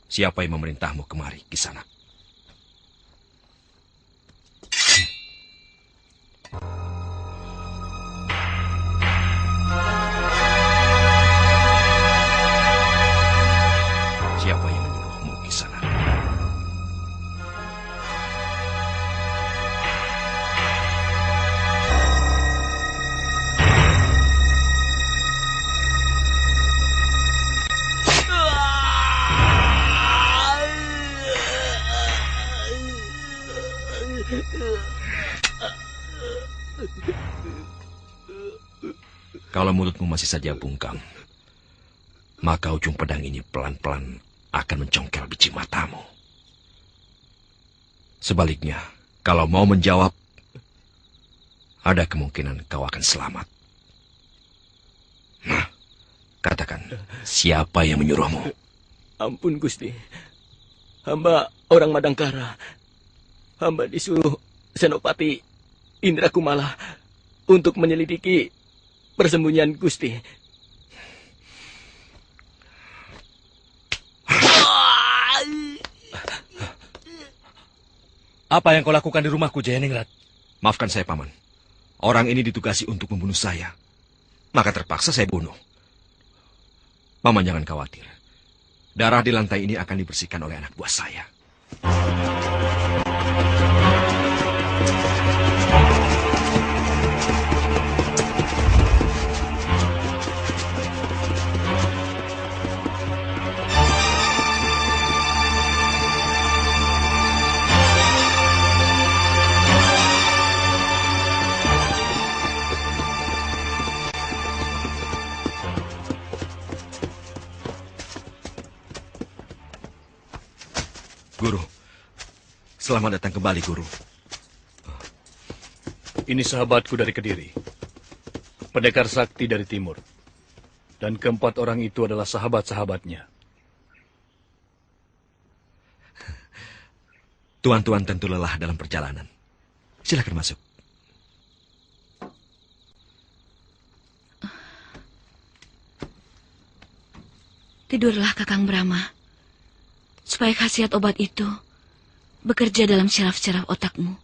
Siapa yang memerintahmu kemari, Kisana? Kalau mulutmu masih saja bungkam, maka ujung pedang ini pelan-pelan akan mencongkel biji matamu. Sebaliknya, kalau mau menjawab, ada kemungkinan kau akan selamat. Nah, katakan, siapa yang menyuruhmu? Ampun, Gusti. Hamba orang Madangkara. Hamba disuruh Senopati Indra Kumala untuk menyelidiki persembunyian Gusti. Apa yang kau lakukan di rumahku, Jayaningrat? Maafkan saya, Paman. Orang ini ditugasi untuk membunuh saya. Maka terpaksa saya bunuh. Paman jangan khawatir. Darah di lantai ini akan dibersihkan oleh anak buah saya. Guru, selamat datang kembali, Guru. Ini sahabatku dari Kediri, pendekar sakti dari timur, dan keempat orang itu adalah sahabat-sahabatnya. Tuan-tuan tentu lelah dalam perjalanan. Silakan masuk. Tidurlah, Kakang Brahma, supaya khasiat obat itu bekerja dalam syaraf-syaraf otakmu.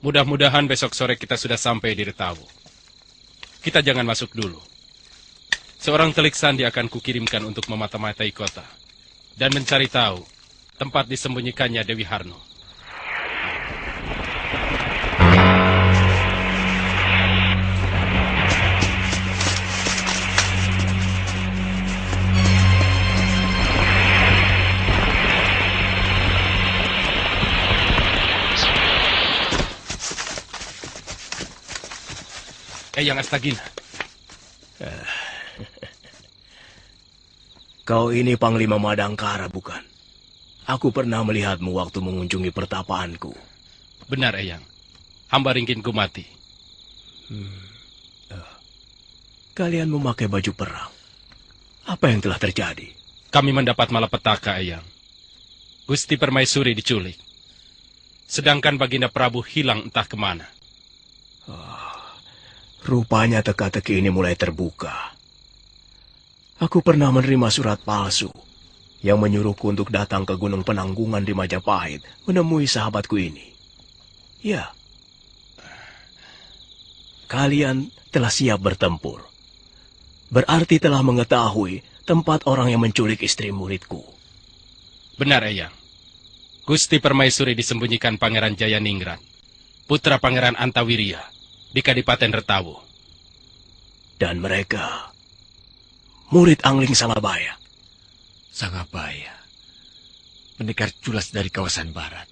Mudah-mudahan besok sore kita sudah sampai di Retawu. Kita jangan masuk dulu. Seorang telik sandi akan kukirimkan untuk memata-matai kota dan mencari tahu tempat disembunyikannya Dewi Harno. Eyang Astagina. Kau ini Panglima Madangkara, bukan? Aku pernah melihatmu waktu mengunjungi pertapaanku. Benar, Eyang. Hamba Ringkin Kumati. Kalian memakai baju perang. Apa yang telah terjadi? Kami mendapat malapetaka, Eyang. Gusti Permaisuri diculik. Sedangkan Baginda Prabu hilang entah kemana. Rupanya teka-teki ini mulai terbuka. Aku pernah menerima surat palsu yang menyuruhku untuk datang ke Gunung Penanggungan di Majapahit menemui sahabatku ini. Ya, kalian telah siap bertempur. Berarti telah mengetahui tempat orang yang menculik istri muridku. Benar, Eyang. Gusti Permaisuri disembunyikan Pangeran Jayaningrat, putra Pangeran Antawiria, di Kadipaten Retawu. Dan mereka murid Angling Sangabaya. Sangabaya, pendekar culas dari kawasan barat.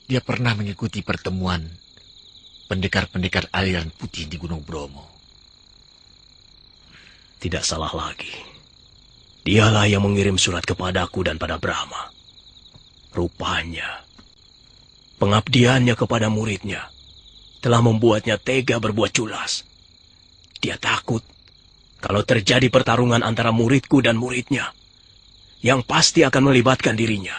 Dia pernah mengikuti pertemuan pendekar-pendekar aliran putih di Gunung Bromo. Tidak salah lagi. Dialah yang mengirim surat kepadaku dan pada Brahma. Rupanya, pengabdiannya kepada muridnya telah membuatnya tega berbuat culas. Dia takut kalau terjadi pertarungan antara muridku dan muridnya, yang pasti akan melibatkan dirinya.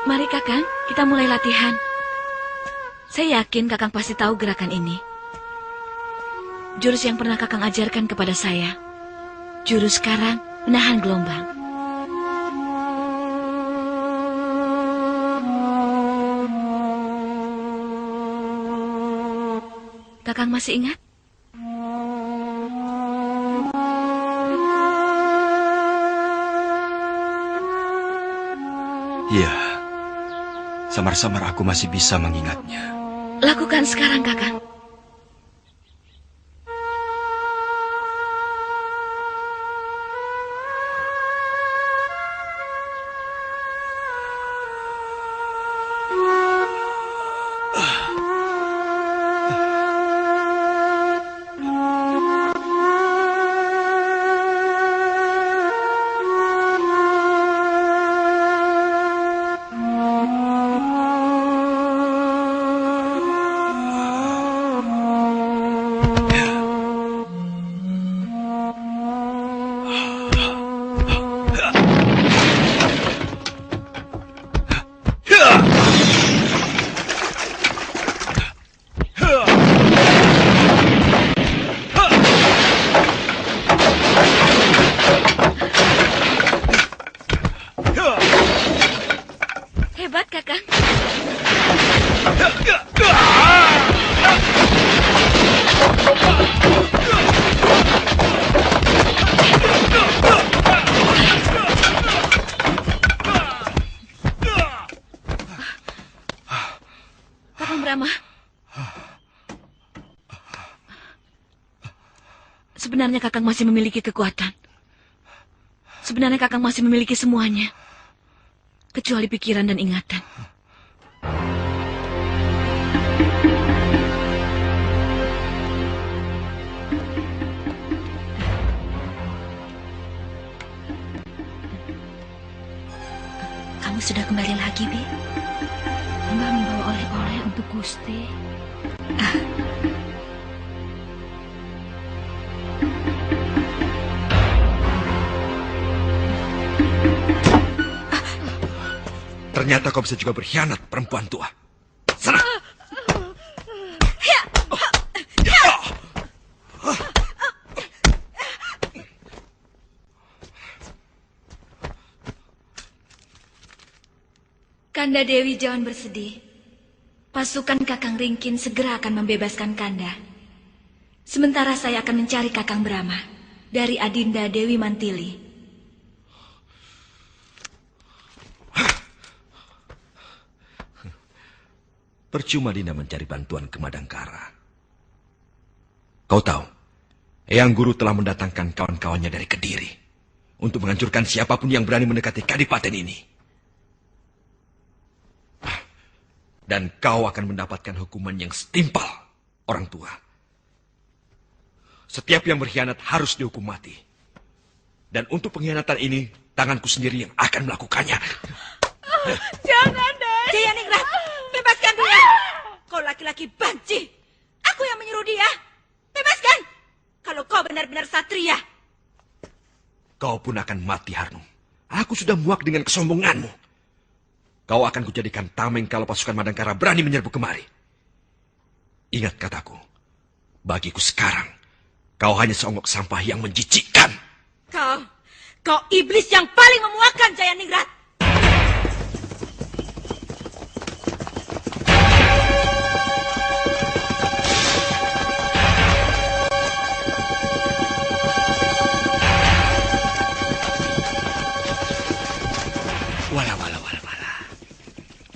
Mari Kakang, kita mulai latihan. Saya yakin Kakang pasti tahu gerakan ini. Jurus yang pernah Kakang ajarkan kepada saya. Jurus sekarang menahan gelombang. Kakang masih ingat? Iya, samar-samar aku masih bisa mengingatnya. Lakukan sekarang, Kakang. Hebat, Kakang. Kakang Brahma. Sebenarnya Kakang masih memiliki kekuatan. Sebenarnya Kakang masih memiliki semuanya. Kecuali pikiran dan ingatan. Kamu sudah kembali lagi, Bi? Mbak membawa oleh-oleh untuk Gusti. Ternyata kau bisa juga berkhianat, perempuan tua. Sana! Kanda Dewi jangan bersedih. Pasukan Kakang Ringkin segera akan membebaskan Kanda. Sementara saya akan mencari Kakang Brahma dari Adinda Dewi Mantili. Percuma Dinda mencari bantuan ke Madangkara. Kau tahu, Eyang Guru telah mendatangkan kawan-kawannya dari Kediri untuk menghancurkan siapapun yang berani mendekati kadipaten ini. Dan kau akan mendapatkan hukuman yang setimpal, orang tua. Setiap yang berkhianat harus dihukum mati. Dan untuk pengkhianatan ini, tanganku sendiri yang akan melakukannya. Jangan, Des. Jayaningrat, bebaskan dia. Kau laki-laki banci. Aku yang menyuruh dia. Bebaskan. Kalau kau benar-benar satria. Kau pun akan mati, Harnum. Aku sudah muak dengan kesombonganmu. Kau akan kujadikan tameng kalau pasukan Madangkara berani menyerbu kemari. Ingat kataku. Bagiku sekarang, kau hanya seonggok sampah yang menjijikkan. Kau iblis yang paling memuakkan, Jayaningrat.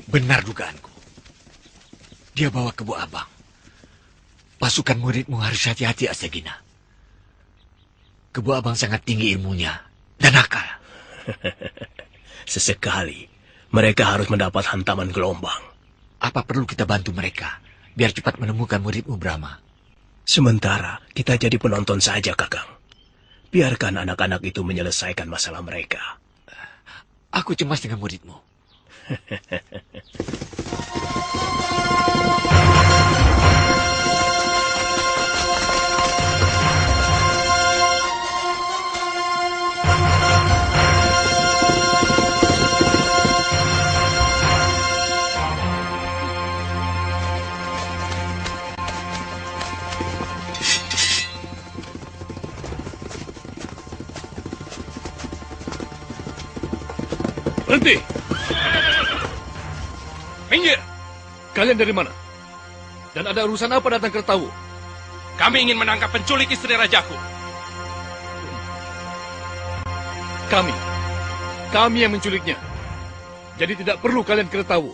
Benar dugaanku. Dia bawa ke Bu Abang. Pasukan muridmu harus hati-hati, Asegina. Ke Bu Abang sangat tinggi ilmunya dan akal. Sesekali, mereka harus mendapat hantaman gelombang. Apa perlu kita bantu mereka, biar cepat menemukan muridmu Brahma? Sementara, kita jadi penonton saja, Kakang. Biarkan anak-anak itu menyelesaikan masalah mereka. Aku cemas dengan muridmu. Berhenti! Minggir! Kalian dari mana? Dan ada urusan apa datang ke Tawu? Kami ingin menangkap penculik istri rajaku. Kami yang menculiknya. Jadi tidak perlu kalian tahu.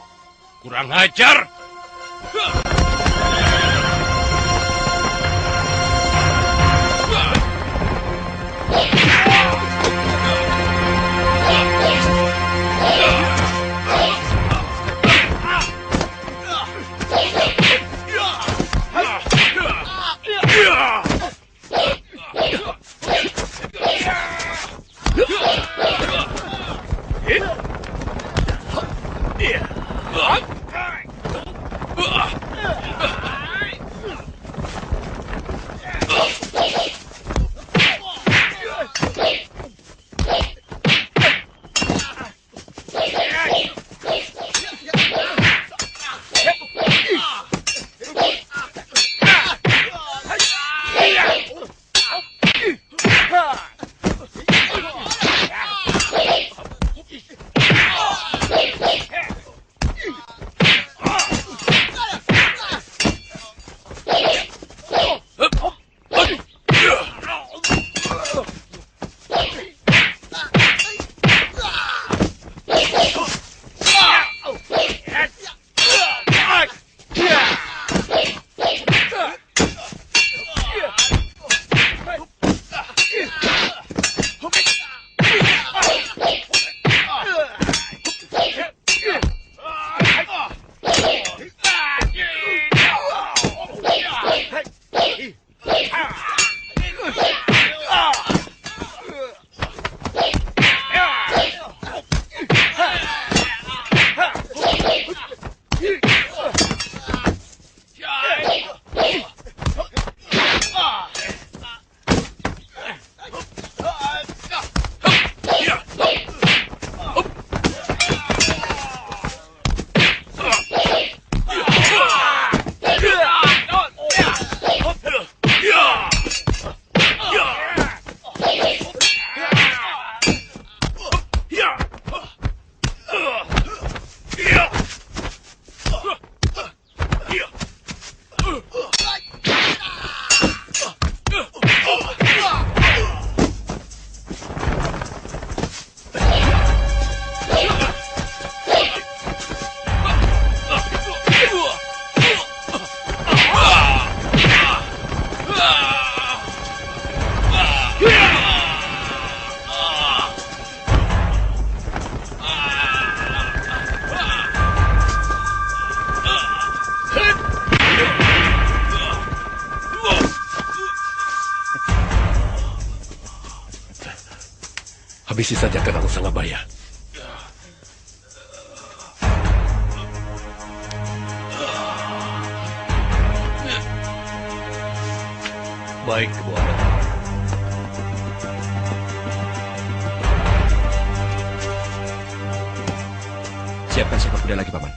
Kurang ajar! Habisi saja Kakang Sanggabaya. Baik, Bu Adat. Siapkan seekor kuda lagi, Paman.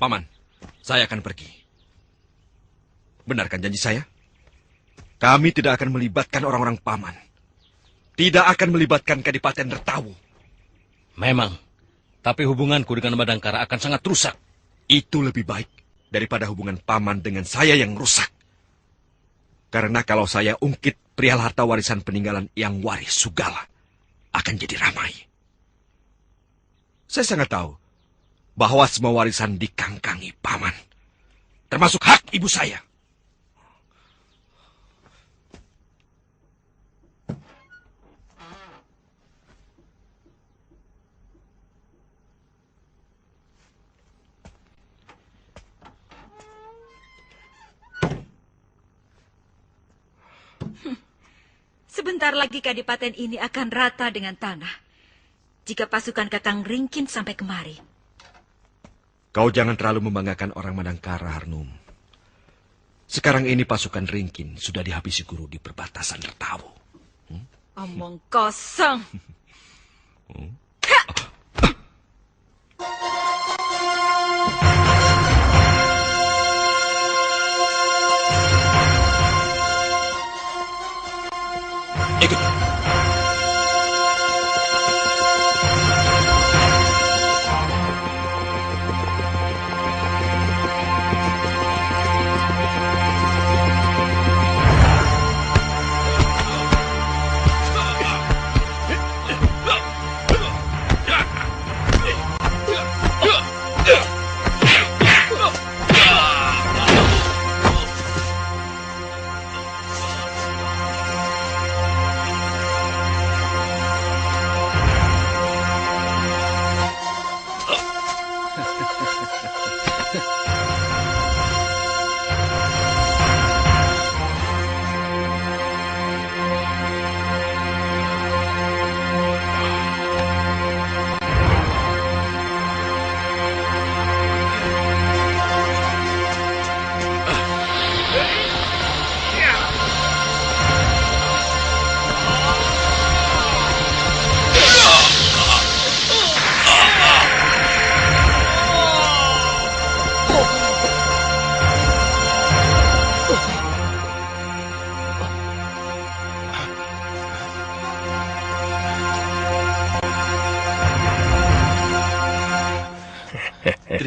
Paman, saya akan pergi. Benarkan janji saya? Kami tidak akan melibatkan orang-orang Paman. Tidak akan melibatkan Kadipaten Retawu. Memang. Tapi hubunganku dengan Madangkara akan sangat rusak. Itu lebih baik daripada hubungan Paman dengan saya yang rusak. Karena kalau saya ungkit perihal harta warisan peninggalan Yang Waris Sugala, akan jadi ramai. Saya sangat tahu bahwa semua warisan dikangkangi Paman. Termasuk hak ibu saya. Sebentar lagi kadipaten ini akan rata dengan tanah. Jika pasukan Kakang Ringkin sampai kemari. Kau jangan terlalu membanggakan orang Madangkara, Harnum. Sekarang ini pasukan Ringkin sudah dihabisi guru di perbatasan Retawu. Omong kosong. Ikut.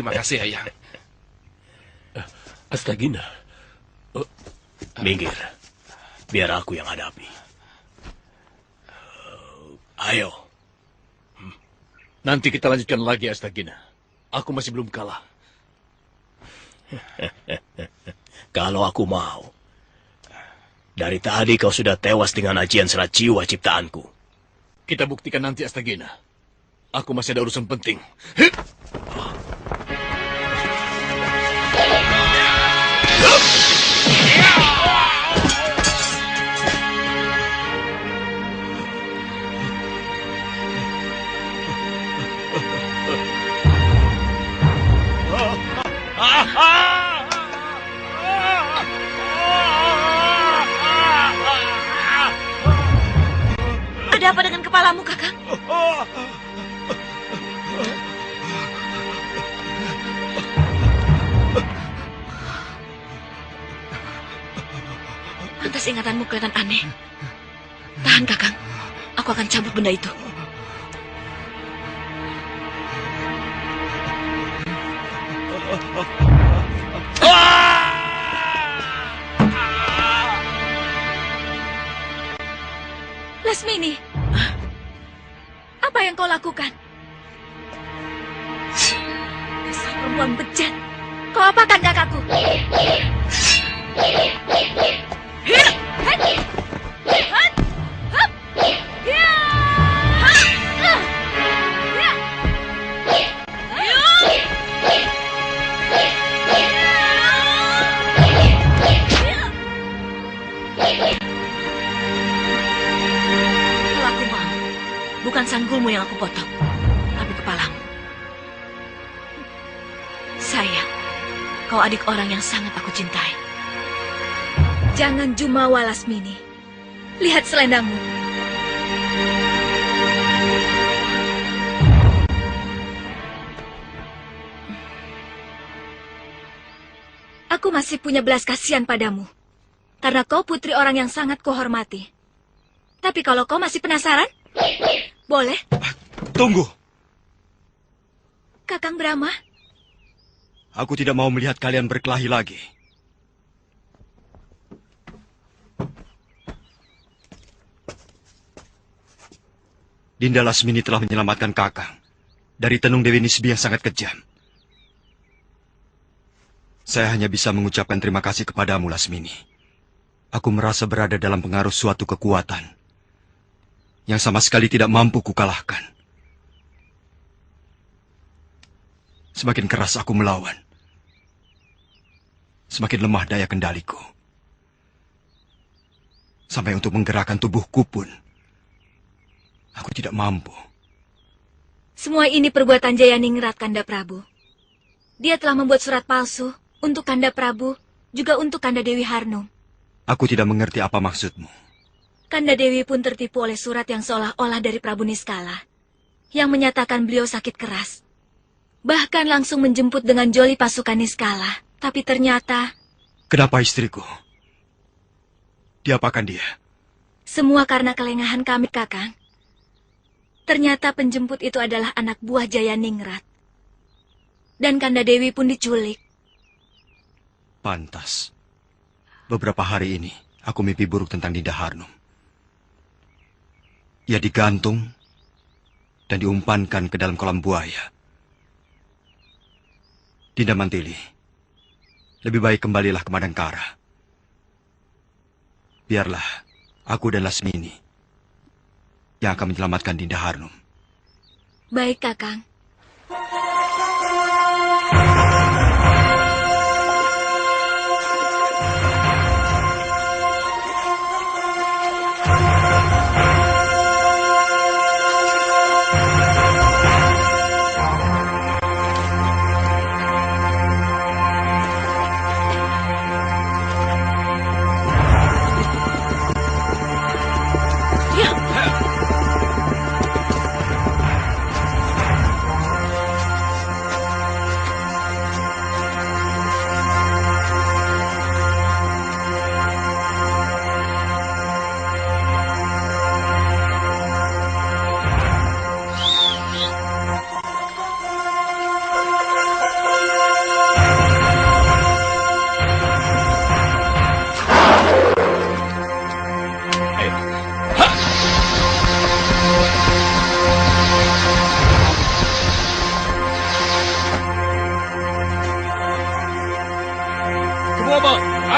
Terima kasih, Ayah. Astagina. Minggir. Biar aku yang hadapi. Ayo. Nanti kita lanjutkan lagi, Astagina. Aku masih belum kalah. Kalau aku mau. Dari tadi kau sudah tewas dengan ajian serat jiwa ciptaanku. Kita buktikan nanti, Astagina. Aku masih ada urusan penting. Ada apa dengan kepalamu, Kakang? Pantas ingatanmu kelihatan aneh. Tahan, Kakang. Aku akan cabut benda itu. Lasmini, apa yang kau lakukan? Dasar perempuan bejat. Kau apakan kakakku? Bukan sanggulmu yang aku potong, tapi kepalamu. Sayang, kau adik orang yang sangat aku cintai. Jangan jumawa, Lasmini. Lihat selendangmu. Aku masih punya belas kasihan padamu. Karena kau putri orang yang sangat kuhormati. Tapi kalau kau masih penasaran, boleh. Tunggu. Kakang Brahma. Aku tidak mau melihat kalian berkelahi lagi. Dinda Lasmini telah menyelamatkan Kakang dari tenung Dewi Nisbi yang sangat kejam. Saya hanya bisa mengucapkan terima kasih kepadamu, Lasmini. Aku merasa berada dalam pengaruh suatu kekuatan yang sama sekali tidak mampu kukalahkan. Semakin keras aku melawan, semakin lemah daya kendaliku. Sampai untuk menggerakkan tubuhku pun, aku tidak mampu. Semua ini perbuatan Jayaningrat, Kanda Prabu. Dia telah membuat surat palsu untuk Kanda Prabu, juga untuk Kanda Dewi Harnum. Aku tidak mengerti apa maksudmu. Kanda Dewi pun tertipu oleh surat yang seolah-olah dari Prabu Niskala, yang menyatakan beliau sakit keras. Bahkan langsung menjemput dengan joli pasukan Niskala. Tapi ternyata... Kenapa istriku? Diapakan dia? Semua karena kelengahan kami, Kakang. Ternyata penjemput itu adalah anak buah Jayaningrat. Dan Kanda Dewi pun diculik. Pantas. Beberapa hari ini, aku mimpi buruk tentang Dinda Harnum. Ia digantung dan diumpankan ke dalam kolam buaya. Dinda Mantili, lebih baik kembalilah ke Madangkara. Biarlah aku dan Lasmini yang akan menyelamatkan Dinda Harnum. Baik, Kakang.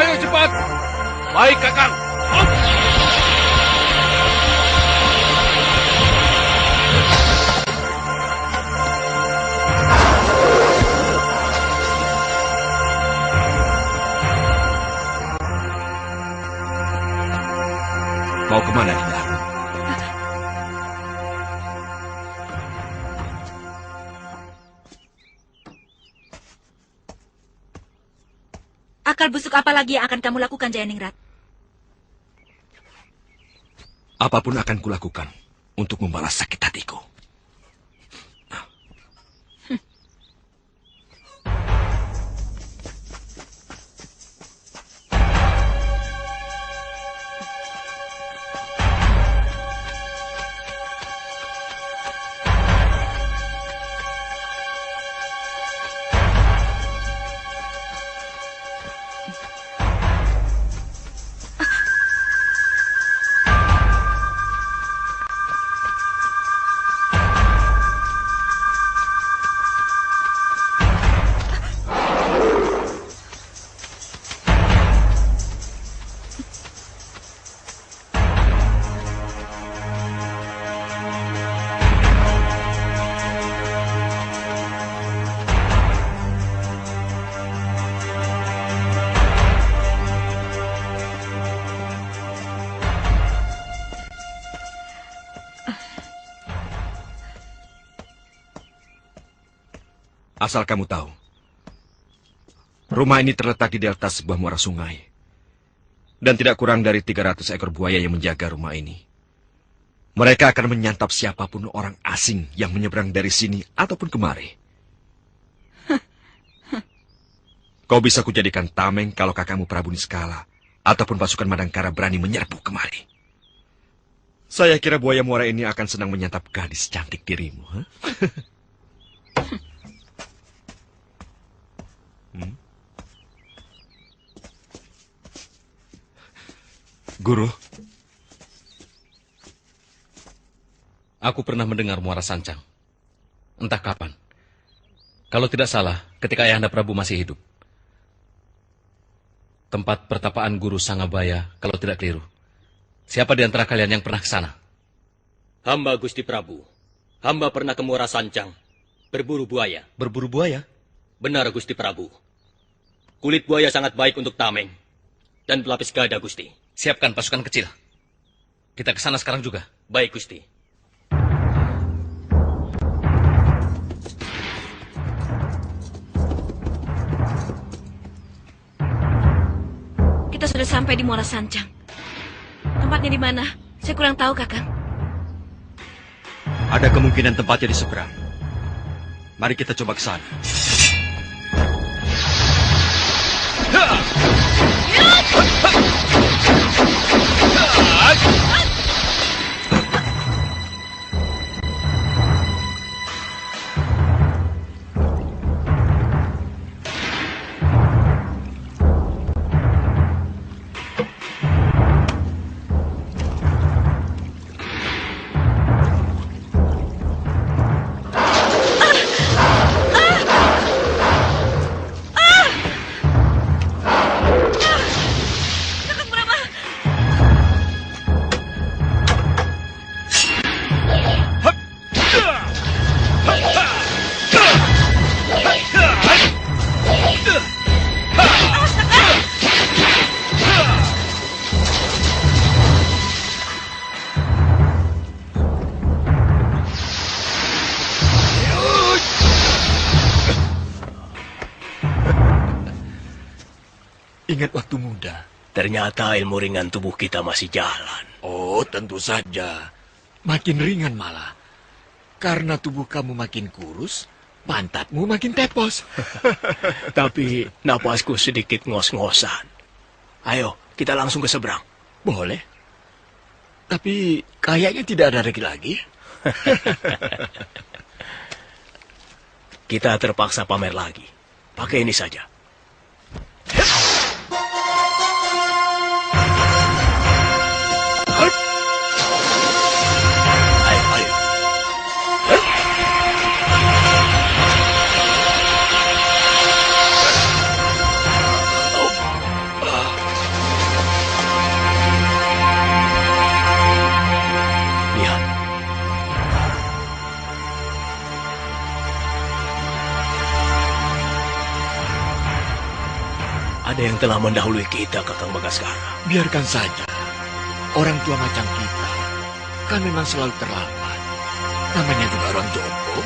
Ayo cepat. Baik, Kakang. Mau kemana, Dinda? Akal busuk apa lagi yang akan kamu lakukan, Jayaningrat? Apapun akan kulakukan untuk membalas sakit hatiku. Asal kamu tahu, rumah ini terletak di delta sebuah muara sungai. Dan tidak kurang dari 300 ekor buaya yang menjaga rumah ini. Mereka akan menyantap siapapun orang asing yang menyeberang dari sini ataupun kemari. Kau bisa kujadikan tameng kalau kakakmu Prabu Niskala ataupun pasukan Madangkara berani menyerbu kemari. Saya kira buaya muara ini akan senang menyantap gadis cantik dirimu. Huh? Guru, aku pernah mendengar Muara Sancang. Entah kapan. Kalau tidak salah, ketika Ayahanda Prabu masih hidup. Tempat pertapaan Guru Sangabaya, kalau tidak keliru. Siapa di antara kalian yang pernah ke sana? Hamba Gusti Prabu. Hamba pernah ke Muara Sancang. Berburu buaya. Berburu buaya? Benar, Gusti Prabu. Kulit buaya sangat baik untuk tameng. Dan pelapis gada, Gusti. Siapkan pasukan kecil. Kita ke sana sekarang juga. Baik, Gusti. Kita sudah sampai di Muara Sancang. Tempatnya di mana? Saya kurang tahu, Kakang. ada kemungkinan tempatnya di seberang. Mari kita coba ke sana. Ingat waktu muda. Ternyata ilmu ringan tubuh kita masih jalan. Oh, tentu saja. Makin ringan malah. Karena tubuh kamu makin kurus, pantatmu makin tepos. Tapi napasku sedikit ngos-ngosan. Ayo, kita langsung ke seberang. Boleh. Tapi kayaknya tidak ada lagi. Kita terpaksa pamer lagi. Pakai ini saja. Ada yang telah mendahului kita, Kakang Bagaskara. Biarkan saja. Orang tua macam kita kan memang selalu terlambat. Namanya juga orang jompo.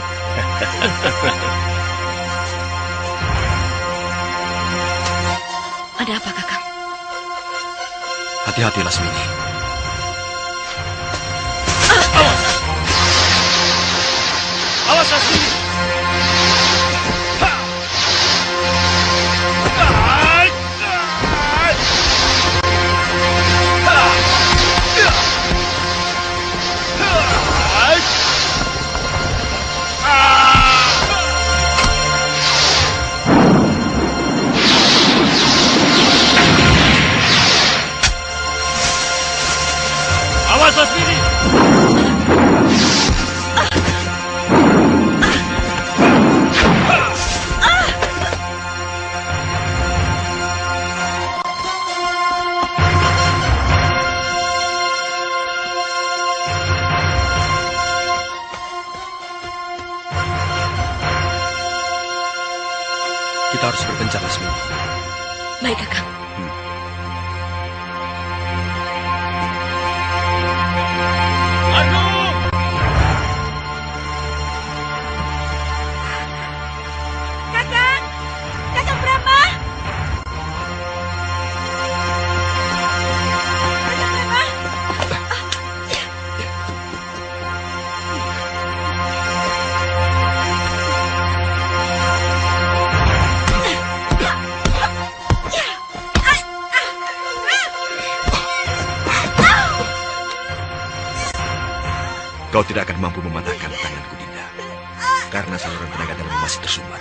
Ada apa, Kakang? Hati-hati, Lasmini. Awas, Lasmini! Awas, Lasmini! Kita harus berpencar, Lasmini. Baik, Kakang. Kakang! Kakang Brahma! Kakang Brahma! Kau tidak akan mampu mematahkan tanganku, Dinda. Karena saluran tenaga dalam masih tersumbat.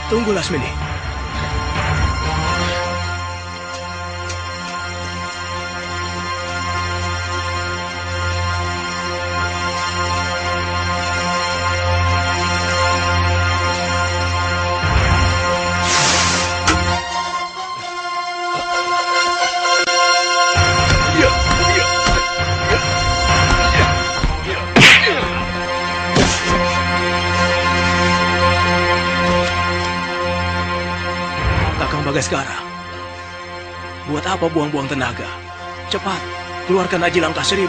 Tunggu, Lasmini. Bagaskara, buat apa buang-buang tenaga? Cepat, keluarkan aji langkah 1000.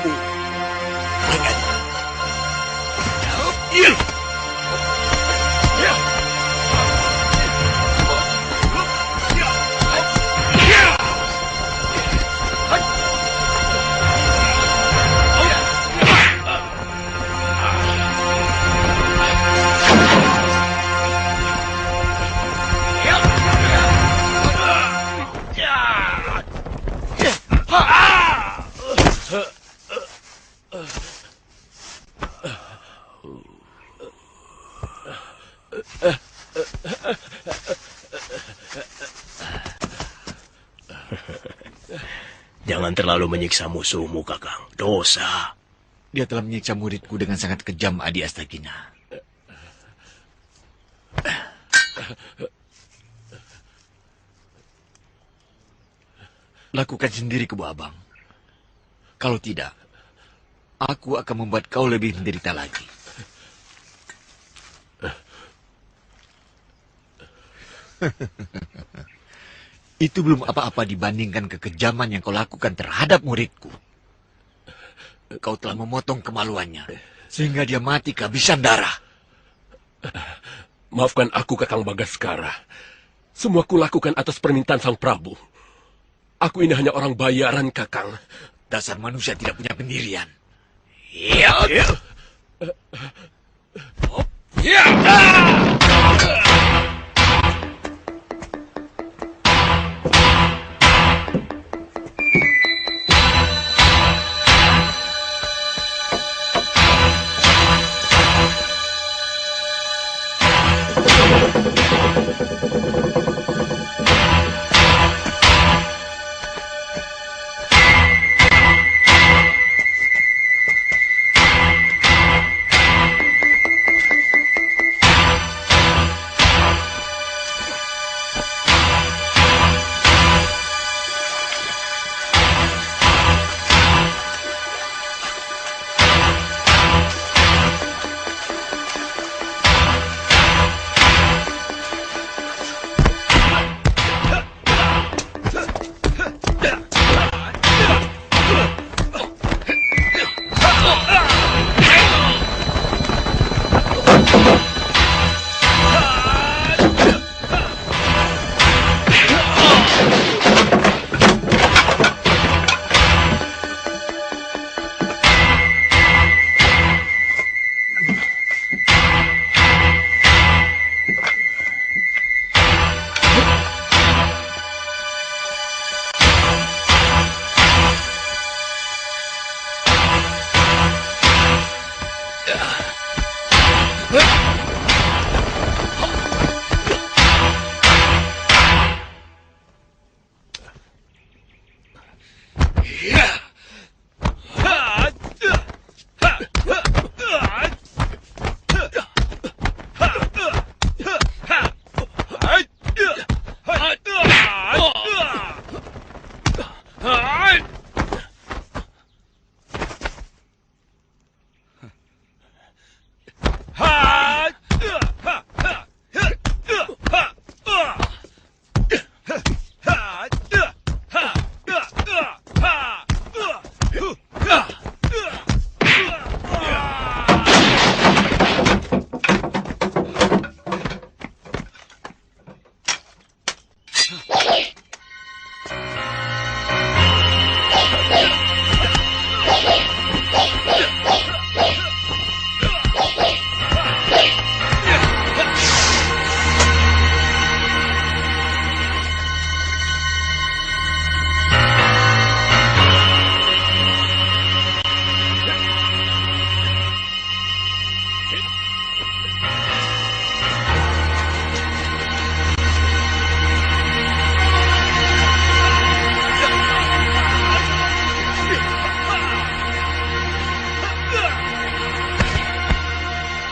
Jangan terlalu menyiksa musuhmu, Kakang. Dosa. Dia telah menyiksa muridku dengan sangat kejam, Adi Astagina. Lakukan sendiri, Kebo Abang. Kalau tidak, aku akan membuat kau lebih menderita lagi. Itu belum apa-apa dibandingkan kekejaman yang kau lakukan terhadap muridku. Kau telah memotong kemaluannya, sehingga dia mati kehabisan darah. Maafkan aku, Kakang Bagaskara. Semua kulakukan atas permintaan Sang Prabu. Aku ini hanya orang bayaran, Kakang. Dasar manusia tidak punya pendirian. Ya.